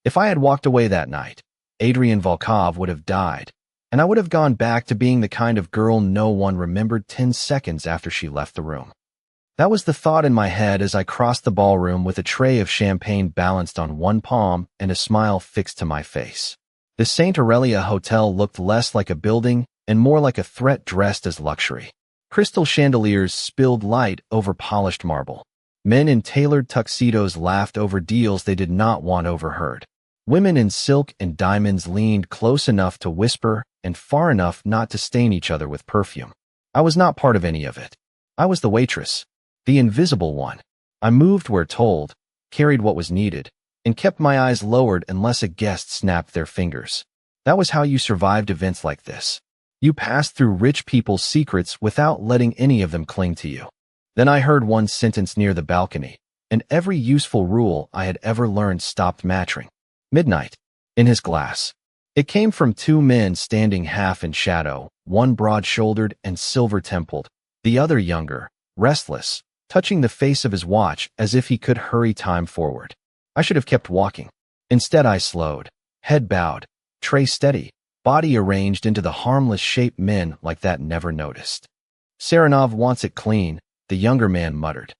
If I had walked away that night, Adrian Volkov would have died, and I would have gone back to being the kind of girl no one remembered 10 seconds after she left the room. That was the thought in my head as I crossed the ballroom with a tray of champagne balanced on one palm and a smile fixed to my face. The St. Aurelia Hotel looked less like a building and more like a threat dressed as luxury. Crystal chandeliers spilled light over polished marble. Men in tailored tuxedos laughed over deals they did not want overheard. Women in silk and diamonds leaned close enough to whisper and far enough not to stain each other with perfume. I was not part of any of it. I was the waitress, the invisible one. I moved where told, carried what was needed, and kept my eyes lowered unless a guest snapped their fingers. That was how you survived events like this. You passed through rich people's secrets without letting any of them cling to you. Then I heard one sentence near the balcony, and every useful rule I had ever learned stopped mattering. Midnight. In his glass. It came from two men standing half in shadow, one broad-shouldered and silver-templed, the other younger, restless, touching the face of his watch as if he could hurry time forward. I should have kept walking. Instead I slowed, head bowed, tray steady, body arranged into the harmless shape men like that never noticed. Saranov wants it clean, the younger man muttered.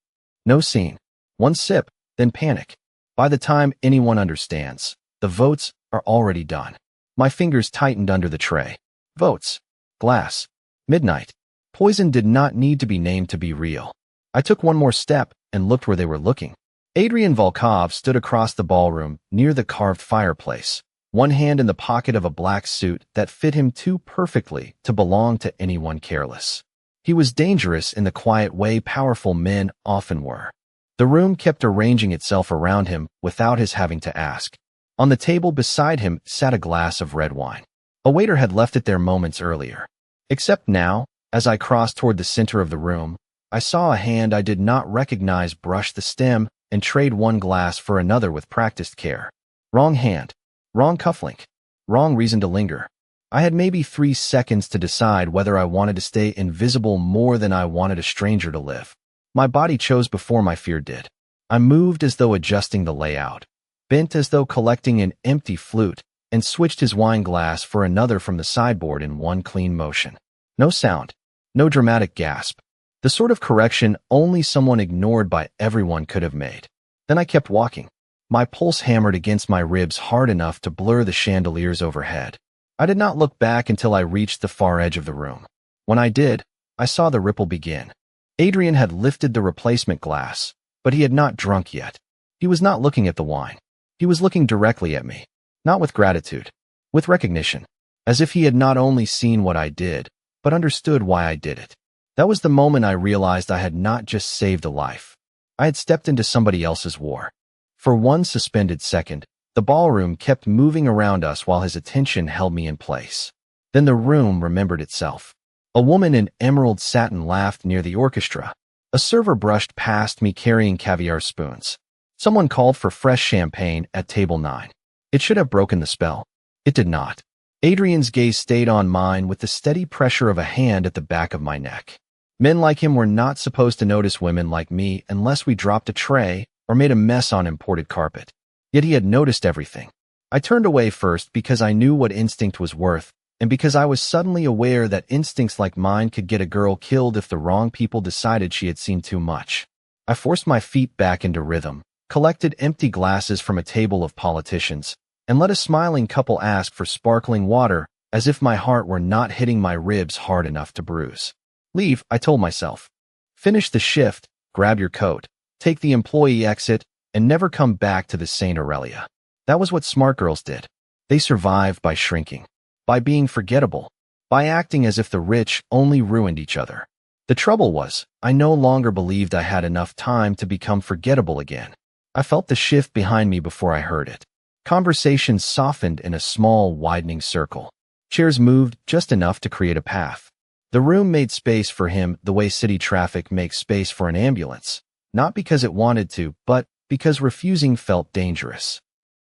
No scene. One sip, then panic. By the time anyone understands, the votes are already done. My fingers tightened under the tray. Votes. Glass. Midnight. Poison did not need to be named to be real. I took one more step and looked where they were looking. Adrian Volkov stood across the ballroom near the carved fireplace, one hand in the pocket of a black suit that fit him too perfectly to belong to anyone careless. He was dangerous in the quiet way powerful men often were. The room kept arranging itself around him without his having to ask. On the table beside him sat a glass of red wine. A waiter had left it there moments earlier. Except now, as I crossed toward the center of the room, I saw a hand I did not recognize brush the stem and trade one glass for another with practiced care. Wrong hand. Wrong cufflink. Wrong reason to linger. I had maybe 3 seconds to decide whether I wanted to stay invisible more than I wanted a stranger to live. My body chose before my fear did. I moved as though adjusting the layout, bent as though collecting an empty flute, and switched his wine glass for another from the sideboard in one clean motion. No sound. No dramatic gasp. The sort of correction only someone ignored by everyone could have made. Then I kept walking. My pulse hammered against my ribs hard enough to blur the chandeliers overhead. I did not look back until I reached the far edge of the room. When I did, I saw the ripple begin. Adrian had lifted the replacement glass, but he had not drunk yet. He was not looking at the wine. He was looking directly at me, not with gratitude, with recognition, as if he had not only seen what I did, but understood why I did it. That was the moment I realized I had not just saved a life. I had stepped into somebody else's war. For one suspended second, the ballroom kept moving around us while his attention held me in place. Then the room remembered itself. A woman in emerald satin laughed near the orchestra. A server brushed past me carrying caviar spoons. Someone called for fresh champagne at table 9. It should have broken the spell. It did not. Adrian's gaze stayed on mine with the steady pressure of a hand at the back of my neck. Men like him were not supposed to notice women like me unless we dropped a tray or made a mess on imported carpet. Yet he had noticed everything. I turned away first because I knew what instinct was worth, and because I was suddenly aware that instincts like mine could get a girl killed if the wrong people decided she had seen too much. I forced my feet back into rhythm, collected empty glasses from a table of politicians, and let a smiling couple ask for sparkling water as if my heart were not hitting my ribs hard enough to bruise. Leave, I told myself. Finish the shift, grab your coat, take the employee exit, and never come back to the St. Aurelia. That was what smart girls did. They survived by shrinking, by being forgettable, by acting as if the rich only ruined each other. The trouble was, I no longer believed I had enough time to become forgettable again. I felt the shift behind me before I heard it. Conversations softened in a small, widening circle. Chairs moved just enough to create a path. The room made space for him the way city traffic makes space for an ambulance, not because it wanted to, but because refusing felt dangerous.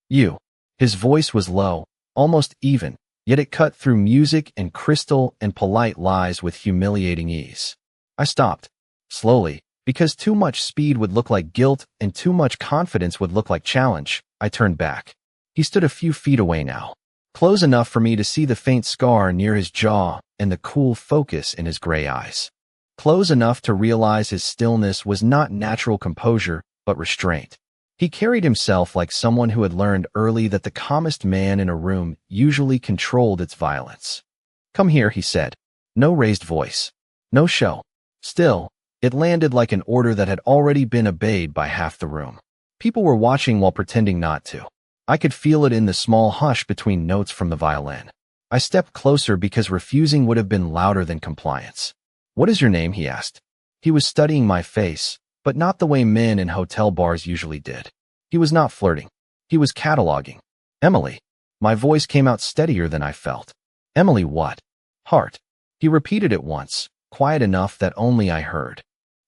You. His voice was low, almost even, yet it cut through music and crystal and polite lies with humiliating ease. I stopped, slowly, because too much speed would look like guilt and too much confidence would look like challenge. I turned back. He stood a few feet away now, close enough for me to see the faint scar near his jaw and the cool focus in his gray eyes. Close enough to realize his stillness was not natural composure, but restraint. He carried himself like someone who had learned early that the calmest man in a room usually controlled its violence. "Come here," he said. No raised voice. No show. Still, it landed like an order that had already been obeyed by half the room. People were watching while pretending not to. I could feel it in the small hush between notes from the violin. I stepped closer because refusing would have been louder than compliance. "What is your name?" he asked. He was studying my face, but not the way men in hotel bars usually did. He was not flirting. He was cataloging. "Emily." My voice came out steadier than I felt. "Emily what?" "Hart." He repeated it once, quiet enough that only I heard.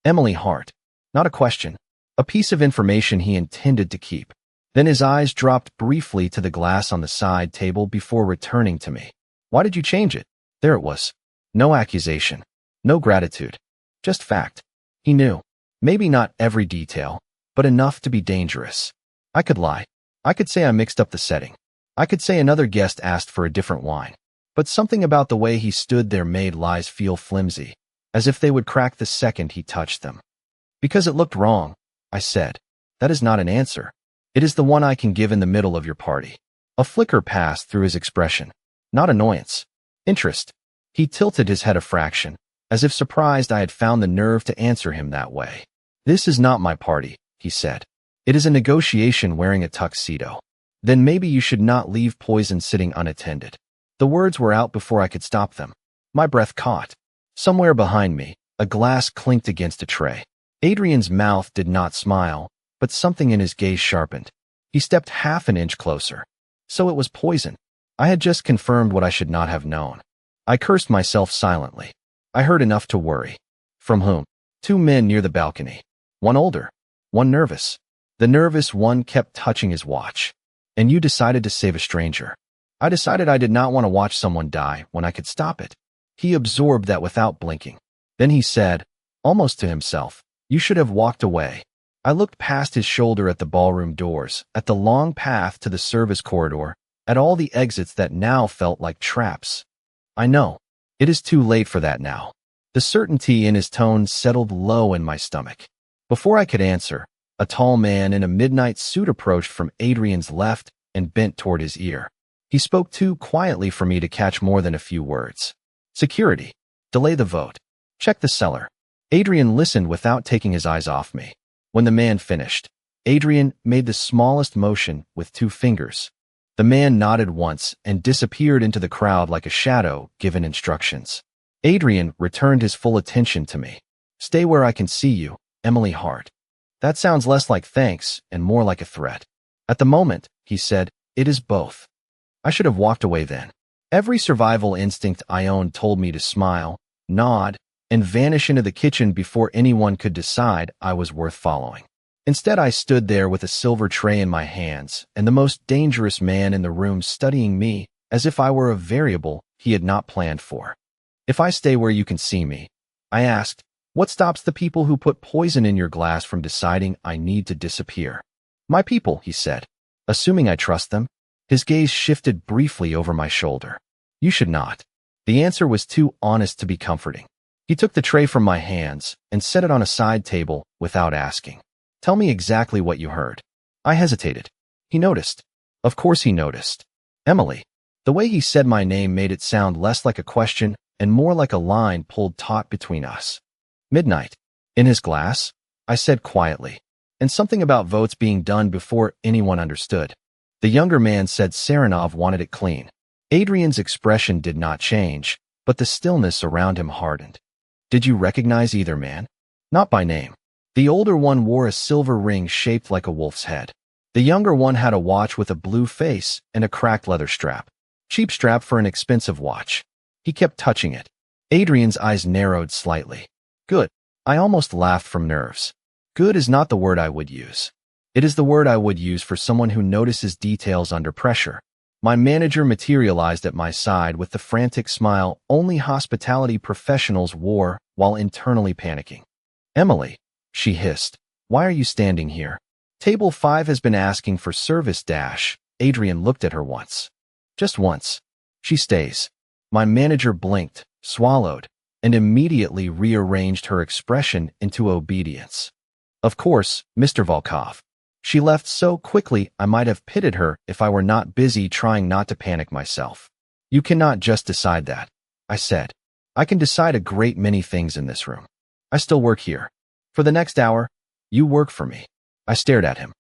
"Emily Hart." Not a question. A piece of information he intended to keep. Then his eyes dropped briefly to the glass on the side table before returning to me. "Why did you change it?" There it was. No accusation. No gratitude. Just fact. He knew. Maybe not every detail, but enough to be dangerous. I could lie. I could say I mixed up the setting. I could say another guest asked for a different wine. But something about the way he stood there made lies feel flimsy, as if they would crack the second he touched them. "Because it looked wrong," I said. "That is not an answer. It is the one I can give in the middle of your party." A flicker passed through his expression. Not annoyance. Interest. He tilted his head a fraction, as if surprised I had found the nerve to answer him that way. "This is not my party," he said. "It is a negotiation wearing a tuxedo." "Then maybe you should not leave poison sitting unattended." The words were out before I could stop them. My breath caught. Somewhere behind me, a glass clinked against a tray. Adrian's mouth did not smile, but something in his gaze sharpened. He stepped half an inch closer. So it was poison. I had just confirmed what I should not have known. I cursed myself silently. I heard enough to worry. From whom? Two men near the balcony. One older. One nervous. The nervous one kept touching his watch. "And you decided to save a stranger." I decided I did not want to watch someone die when I could stop it. He absorbed that without blinking. Then he said, almost to himself, "You should have walked away." I looked past his shoulder at the ballroom doors, at the long path to the service corridor, at all the exits that now felt like traps. "I know. It is too late for that now." The certainty in his tone settled low in my stomach. Before I could answer, a tall man in a midnight suit approached from Adrian's left and bent toward his ear. He spoke too quietly for me to catch more than a few words. "Security. Delay the vote. Check the cellar." Adrian listened without taking his eyes off me. When the man finished, Adrian made the smallest motion with 2 fingers. The man nodded once and disappeared into the crowd like a shadow given instructions. Adrian returned his full attention to me. "Stay where I can see you, Emily Hart." That sounds less like thanks and more like a threat. "At the moment," he said, "it is both." I should have walked away then. Every survival instinct I owned told me to smile, nod, and vanish into the kitchen before anyone could decide I was worth following. Instead, I stood there with a silver tray in my hands and the most dangerous man in the room studying me as if I were a variable he had not planned for. "If I stay where you can see me," I asked, "what stops the people who put poison in your glass from deciding I need to disappear?" "My people," he said, "assuming I trust them." His gaze shifted briefly over my shoulder. "You should not." The answer was too honest to be comforting. He took the tray from my hands and set it on a side table without asking. "Tell me exactly what you heard." I hesitated. He noticed. Of course he noticed. "Emily." The way he said my name made it sound less like a question and more like a line pulled taut between us. "Midnight. In his glass?" I said quietly. And something about votes being done before anyone understood. The younger man said Saranov wanted it clean. Adrian's expression did not change, but the stillness around him hardened. "Did you recognize either man?" "Not by name." The older one wore a silver ring shaped like a wolf's head. The younger one had a watch with a blue face and a cracked leather strap. Cheap strap for an expensive watch. He kept touching it. Adrian's eyes narrowed slightly. "Good." I almost laughed from nerves. Good is not the word I would use. It is the word I would use for someone who notices details under pressure. My manager materialized at my side with the frantic smile only hospitality professionals wore while internally panicking. "Emily," she hissed, "why are you standing here? Table 5 has been asking for service dash, Adrian looked at her once. Just once. She stays. My manager blinked, swallowed, and immediately rearranged her expression into obedience. Of course, Mr. Volkov. She left so quickly I might have pitied her if I were not busy trying not to panic myself. You cannot just decide that, I said. I can decide a great many things in this room. I still work here. For the next hour, you work for me. I stared at him.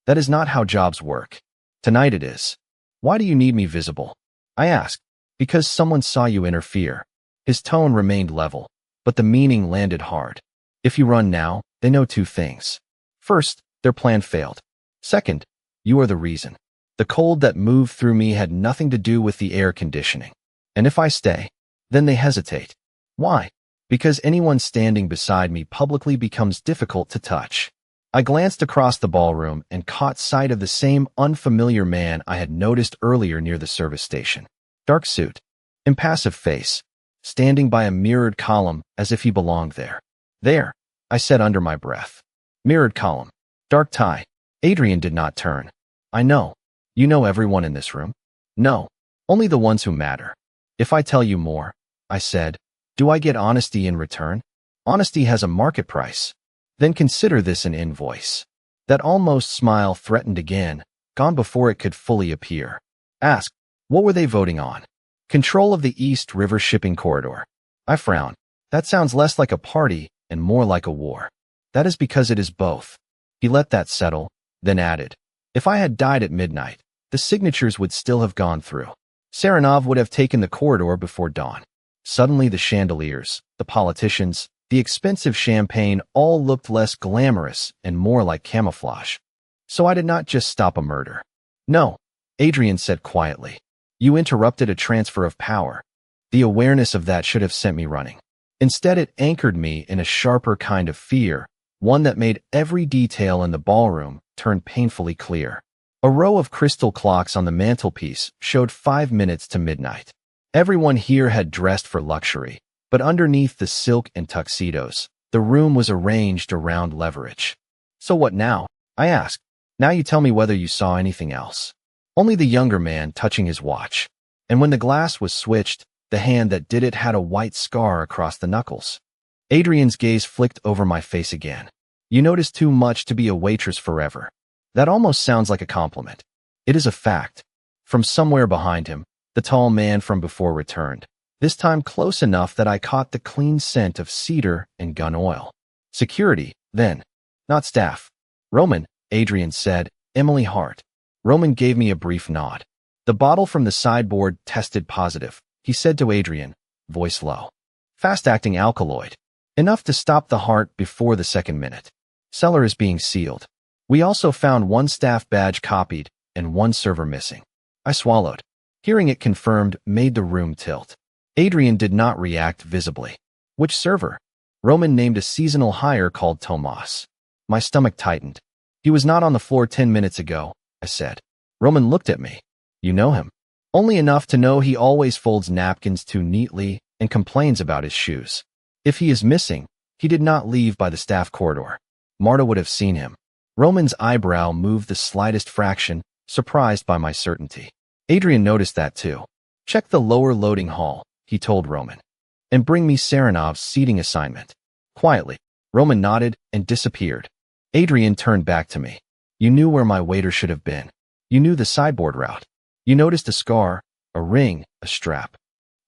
That is not how jobs work. Tonight it is. Why do you need me visible? I asked. Because someone saw you interfere. His tone remained level, but the meaning landed hard. If you run now, they know two things. First, their plan failed. Second, you are the reason. The cold that moved through me had nothing to do with the air conditioning. And if I stay, then they hesitate. Why? Because anyone standing beside me publicly becomes difficult to touch. I glanced across the ballroom and caught sight of the same unfamiliar man I had noticed earlier near the service station. Dark suit, impassive face, standing by a mirrored column as if he belonged there. There, I said under my breath. Mirrored column. Dark tie. Adrian did not turn. I know. You know everyone in this room? No. Only the ones who matter. If I tell you more, I said, do I get honesty in return? Honesty has a market price. Then consider this an invoice. That almost smile threatened again, gone before it could fully appear. Ask, what were they voting on? Control of the East River shipping corridor. I frowned. That sounds less like a party and more like a war. That is because it is both. He let that settle, then added, if I had died at midnight, the signatures would still have gone through. Saranov would have taken the corridor before dawn. Suddenly the chandeliers, the politicians, the expensive champagne all looked less glamorous and more like camouflage. So I did not just stop a murder. No, Adrian said quietly. You interrupted a transfer of power. The awareness of that should have sent me running. Instead, it anchored me in a sharper kind of fear, one that made every detail in the ballroom turn painfully clear. A row of crystal clocks on the mantelpiece showed 5 minutes to midnight. Everyone here had dressed for luxury, but underneath the silk and tuxedos, the room was arranged around leverage. So what now? I asked. Now you tell me whether you saw anything else. Only the younger man touching his watch. And when the glass was switched, the hand that did it had a white scar across the knuckles. Adrian's gaze flicked over my face again. You notice too much to be a waitress forever. That almost sounds like a compliment. It is a fact. From somewhere behind him, the tall man from before returned, this time close enough that I caught the clean scent of cedar and gun oil. Security, then. Not staff. Roman, Adrian said, Emily Hart. Roman gave me a brief nod. The bottle from the sideboard tested positive, he said to Adrian, voice low. Fast-acting alkaloid. Enough to stop the heart before the second minute. Cellar is being sealed. We also found one staff badge copied and one server missing. I swallowed. Hearing it confirmed made the room tilt. Adrian did not react visibly. Which server? Roman named a seasonal hire called Tomas. My stomach tightened. He was not on the floor 10 minutes ago, I said. Roman looked at me. You know him? Only enough to know he always folds napkins too neatly and complains about his shoes. If he is missing, he did not leave by the staff corridor. Marta would have seen him. Roman's eyebrow moved the slightest fraction, surprised by my certainty. Adrian noticed that too. Check the lower loading hall, he told Roman. And bring me Saranov's seating assignment. Quietly, Roman nodded and disappeared. Adrian turned back to me. You knew where my waiter should have been. You knew the sideboard route. You noticed a scar, a ring, a strap.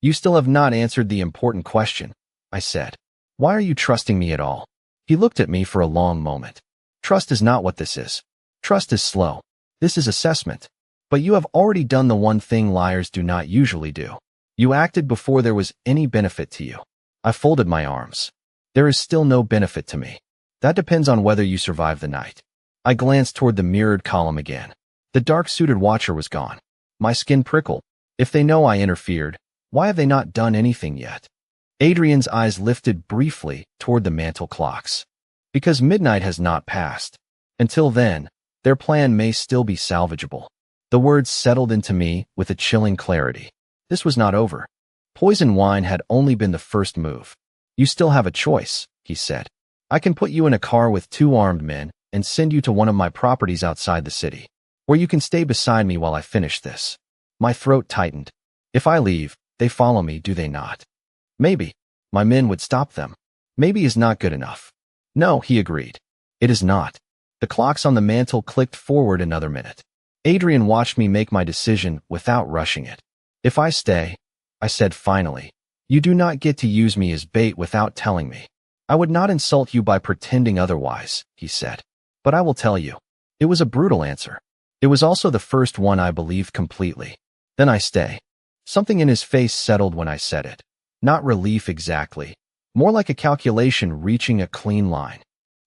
You still have not answered the important question, I said. Why are you trusting me at all? He looked at me for a long moment. Trust is not what this is. Trust is slow. This is assessment. But you have already done the one thing liars do not usually do. You acted before there was any benefit to you. I folded my arms. There is still no benefit to me. That depends on whether you survive the night. I glanced toward the mirrored column again. The dark-suited watcher was gone. My skin prickled. If they know I interfered, why have they not done anything yet? Adrian's eyes lifted briefly toward the mantel clocks. Because midnight has not passed. Until then, their plan may still be salvageable. The words settled into me with a chilling clarity. This was not over. Poison wine had only been the first move. You still have a choice, he said. I can put you in a car with 2 armed men and send you to one of my properties outside the city. Where you can stay beside me while I finish this. My throat tightened. If I leave, they follow me, do they not? Maybe. My men would stop them. Maybe is not good enough. No, he agreed. It is not. The clocks on the mantel clicked forward another minute. Adrian watched me make my decision without rushing it. If I stay, I said finally, you do not get to use me as bait without telling me. I would not insult you by pretending otherwise, he said. But I will tell you. It was a brutal answer. It was also the first one I believed completely. Then I stay. Something in his face settled when I said it. Not relief exactly. More like a calculation reaching a clean line.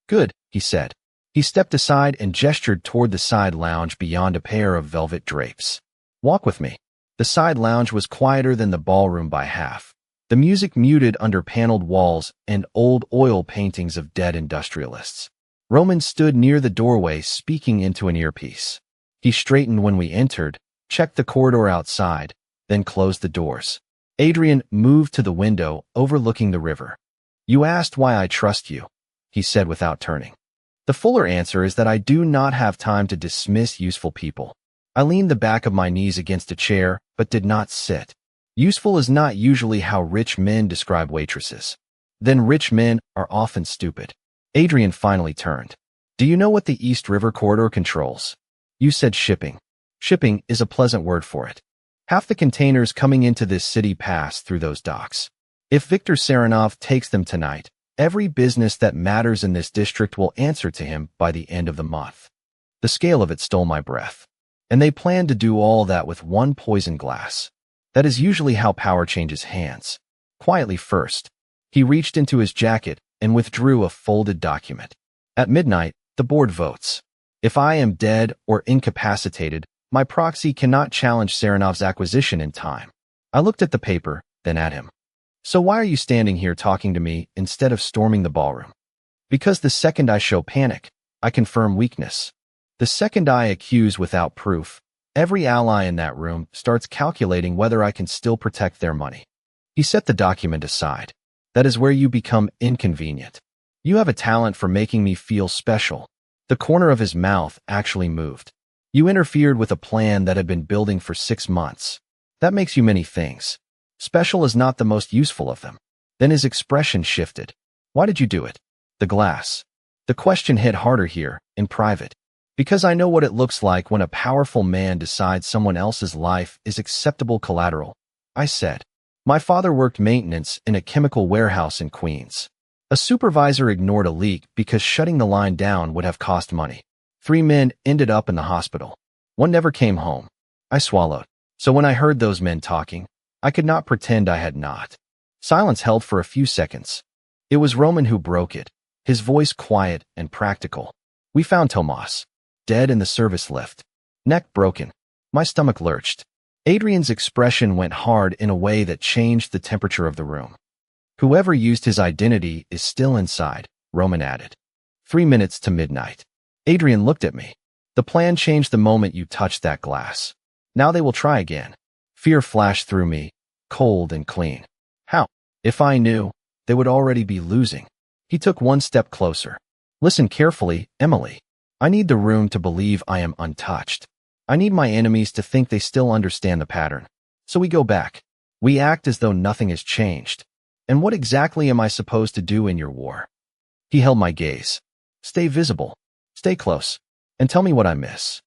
Good, he said. He stepped aside and gestured toward the side lounge beyond a pair of velvet drapes. Walk with me. The side lounge was quieter than the ballroom by half. The music muted under paneled walls and old oil paintings of dead industrialists. Roman stood near the doorway speaking into an earpiece. He straightened when we entered, checked the corridor outside, then closed the doors. Adrian moved to the window overlooking the river. You asked why I trust you, he said without turning. The fuller answer is that I do not have time to dismiss useful people. I leaned the back of my knees against a chair, but did not sit. Useful is not usually how rich men describe waitresses. Then rich men are often stupid. Adrian finally turned. Do you know what the East River corridor controls? You said shipping. Shipping is a pleasant word for it. Half the containers coming into this city pass through those docks. If Viktor Saranov takes them tonight, every business that matters in this district will answer to him by the end of the month. The scale of it stole my breath. And they plan to do all that with one poison glass. That is usually how power changes hands. Quietly first, he reached into his jacket and withdrew a folded document. At midnight, the board votes. If I am dead or incapacitated, my proxy cannot challenge Saranov's acquisition in time. I looked at the paper, then at him. So why are you standing here talking to me instead of storming the ballroom? Because the second I show panic, I confirm weakness. The second I accuse without proof, every ally in that room starts calculating whether I can still protect their money. He set the document aside. That is where you become inconvenient. You have a talent for making me feel special. The corner of his mouth actually moved. You interfered with a plan that had been building for 6 months. That makes you many things. Special is not the most useful of them. Then his expression shifted. Why did you do it? The glass. The question hit harder here, in private. Because I know what it looks like when a powerful man decides someone else's life is acceptable collateral. I said. My father worked maintenance in a chemical warehouse in Queens. A supervisor ignored a leak because shutting the line down would have cost money. 3 men ended up in the hospital. One never came home. I swallowed. So when I heard those men talking, I could not pretend I had not. Silence held for a few seconds. It was Roman who broke it, his voice quiet and practical. We found Tomas. Dead in the service lift. Neck broken. My stomach lurched. Adrian's expression went hard in a way that changed the temperature of the room. Whoever used his identity is still inside, Roman added. 3 minutes to midnight. Adrian looked at me. The plan changed the moment you touched that glass. Now they will try again. Fear flashed through me, cold and clean. How? If I knew, they would already be losing. He took 1 step closer. Listen carefully, Emily. I need the room to believe I am untouched. I need my enemies to think they still understand the pattern. So we go back. We act as though nothing has changed. And what exactly am I supposed to do in your war? He held my gaze. Stay visible. Stay close. And tell me what I miss.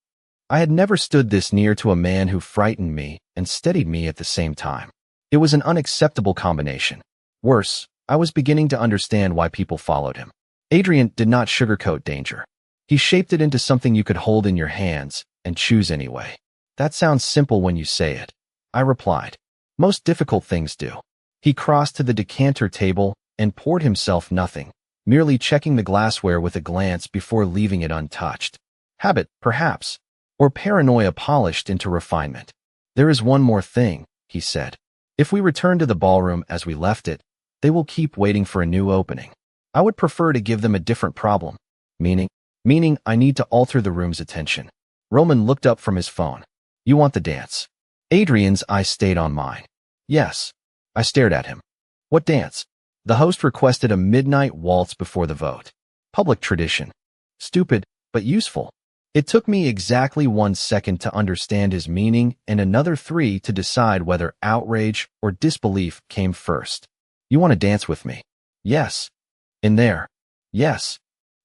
I had never stood this near to a man who frightened me and steadied me at the same time. It was an unacceptable combination. Worse, I was beginning to understand why people followed him. Adrian did not sugarcoat danger. He shaped it into something you could hold in your hands and choose anyway. That sounds simple when you say it, I replied. Most difficult things do. He crossed to the decanter table and poured himself nothing, merely checking the glassware with a glance before leaving it untouched. Habit, perhaps, or paranoia polished into refinement. There is one more thing, he said. If we return to the ballroom as we left it, they will keep waiting for a new opening. I would prefer to give them a different problem, meaning I need to alter the room's attention. Roman looked up from his phone. You want the dance? Adrian's eyes stayed on mine. Yes. I stared at him. What dance? The host requested a midnight waltz before the vote. Public tradition. Stupid, but useful. It took me exactly 1 second to understand his meaning and another 3 to decide whether outrage or disbelief came first. You want to dance with me? Yes. In there? Yes.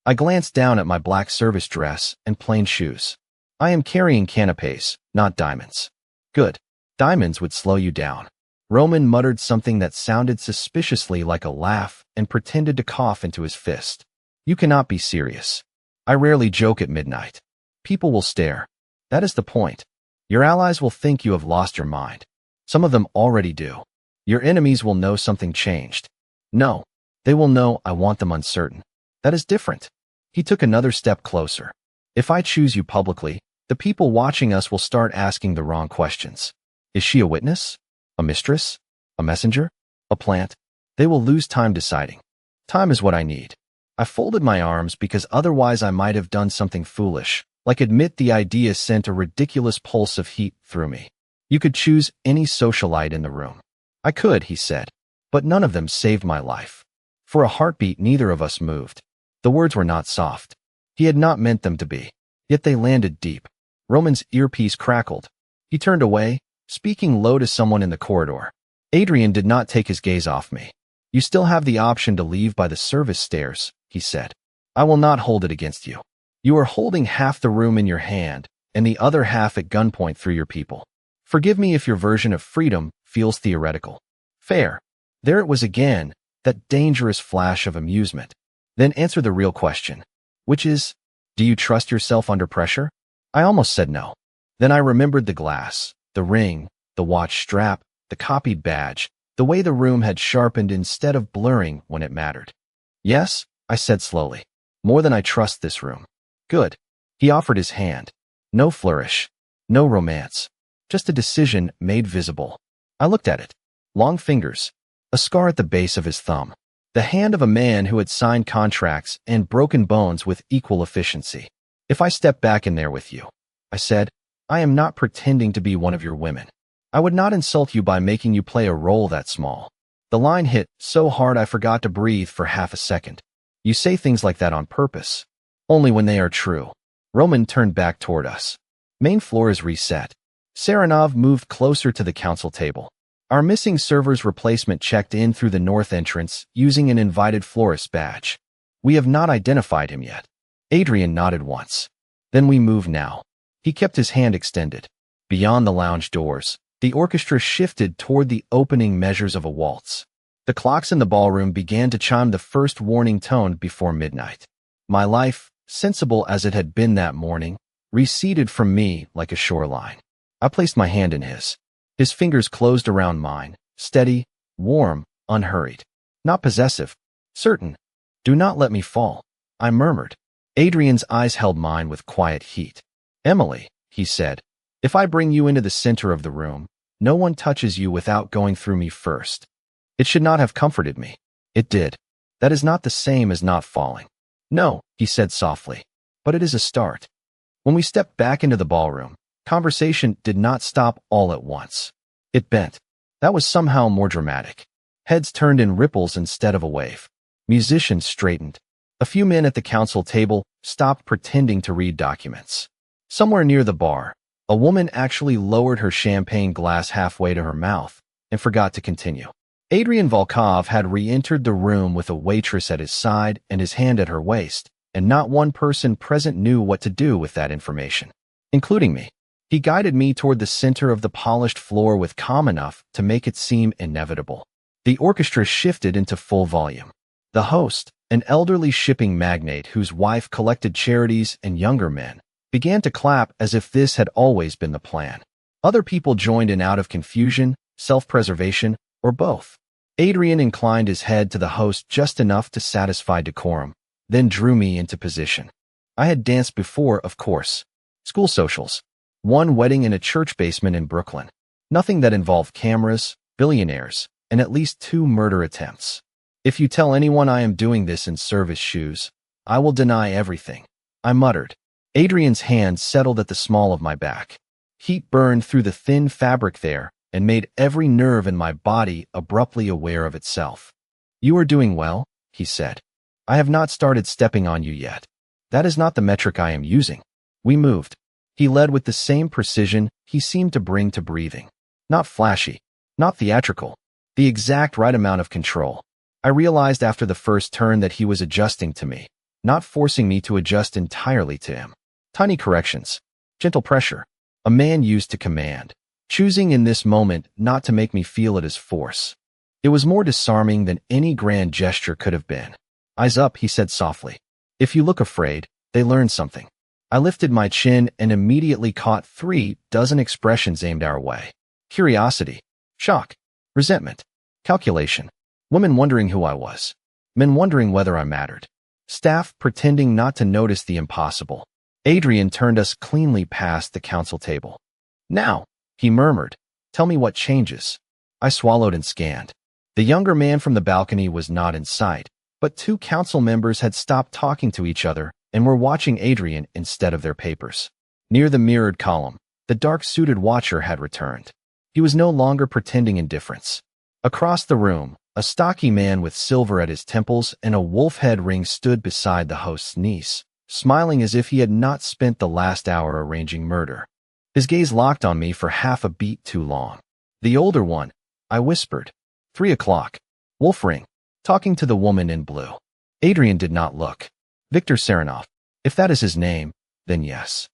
I glanced down at my black service dress and plain shoes. I am carrying canapes, not diamonds. Good. Diamonds would slow you down. Roman muttered something that sounded suspiciously like a laugh and pretended to cough into his fist. You cannot be serious. I rarely joke at midnight. People will stare. That is the point. Your allies will think you have lost your mind. Some of them already do. Your enemies will know something changed. No, they will know I want them uncertain. That is different. He took another step closer. If I choose you publicly, the people watching us will start asking the wrong questions. Is she a witness? A mistress? A messenger? A plant? They will lose time deciding. Time is what I need. I folded my arms because otherwise I might have done something foolish, like admit the idea sent a ridiculous pulse of heat through me. You could choose any socialite in the room. I could, he said, but none of them saved my life. For a heartbeat, neither of us moved. The words were not soft. He had not meant them to be, yet they landed deep. Roman's earpiece crackled. He turned away, speaking low to someone in the corridor. Adrian did not take his gaze off me. You still have the option to leave by the service stairs, he said. I will not hold it against you. You are holding half the room in your hand and the other half at gunpoint through your people. Forgive me if your version of freedom feels theoretical. Fair. There it was again, that dangerous flash of amusement. Then answer the real question, which is, do you trust yourself under pressure? I almost said no. Then I remembered the glass, the ring, the watch strap, the copied badge, the way the room had sharpened instead of blurring when it mattered. Yes, I said slowly. More than I trust this room. Good. He offered his hand. No flourish. No romance. Just a decision made visible. I looked at it. Long fingers. A scar at the base of his thumb. The hand of a man who had signed contracts and broken bones with equal efficiency. If I step back in there with you, I said, I am not pretending to be one of your women. I would not insult you by making you play a role that small. The line hit so hard I forgot to breathe for half a second. You say things like that on purpose. Only when they are true. Roman turned back toward us. Main floor is reset. Saranov moved closer to the council table. Our missing server's replacement checked in through the north entrance using an invited florist badge. We have not identified him yet. Adrian nodded once. Then we move now. He kept his hand extended. Beyond the lounge doors, the orchestra shifted toward the opening measures of a waltz. The clocks in the ballroom began to chime the first warning tone before midnight. My life, sensible as it had been that morning, receded from me like a shoreline. I placed my hand in his. His fingers closed around mine, steady, warm, unhurried. Not possessive. Certain. Do not let me fall, I murmured. Adrian's eyes held mine with quiet heat. Emily, he said, if I bring you into the center of the room, no one touches you without going through me first. It should not have comforted me. It did. That is not the same as not falling. No, he said softly, but it is a start. When we stepped back into the ballroom, conversation did not stop all at once. It bent. That was somehow more dramatic. Heads turned in ripples instead of a wave. Musicians straightened. A few men at the council table stopped pretending to read documents. Somewhere near the bar, a woman actually lowered her champagne glass halfway to her mouth and forgot to continue. Adrian Volkov had re-entered the room with a waitress at his side and his hand at her waist, and not one person present knew what to do with that information, including me. He guided me toward the center of the polished floor with calm enough to make it seem inevitable. The orchestra shifted into full volume. The host, an elderly shipping magnate whose wife collected charities and younger men, began to clap as if this had always been the plan. Other people joined in out of confusion, self-preservation, or both. Adrian inclined his head to the host just enough to satisfy decorum, then drew me into position. I had danced before, of course. School socials. One wedding in a church basement in Brooklyn. Nothing that involved cameras, billionaires, and at least 2 murder attempts. If you tell anyone I am doing this in service shoes, I will deny everything, I muttered. Adrian's hand settled at the small of my back. Heat burned through the thin fabric there and made every nerve in my body abruptly aware of itself. You are doing well, he said. I have not started stepping on you yet. That is not the metric I am using. We moved. He led with the same precision he seemed to bring to breathing. Not flashy, not theatrical, the exact right amount of control. I realized after the first turn that he was adjusting to me, not forcing me to adjust entirely to him. Tiny corrections, gentle pressure, a man used to command, choosing in this moment not to make me feel it as force. It was more disarming than any grand gesture could have been. Eyes up, he said softly. If you look afraid, they learn something. I lifted my chin and immediately caught 3 dozen expressions aimed our way. Curiosity, shock, resentment, calculation, women wondering who I was, men wondering whether I mattered, staff pretending not to notice the impossible. Adrian turned us cleanly past the council table. Now, he murmured, tell me what changes. I swallowed and scanned. The younger man from the balcony was not in sight, but 2 council members had stopped talking to each other and were watching Adrian instead of their papers. Near the mirrored column, the dark-suited watcher had returned. He was no longer pretending indifference. Across the room, a stocky man with silver at his temples and a wolf head ring stood beside the host's niece, smiling as if he had not spent the last hour arranging murder. His gaze locked on me for half a beat too long. The older one, I whispered. 3 o'clock. Wolf ring. Talking to the woman in blue. Adrian did not look. Victor Serenov. If that is his name, then yes.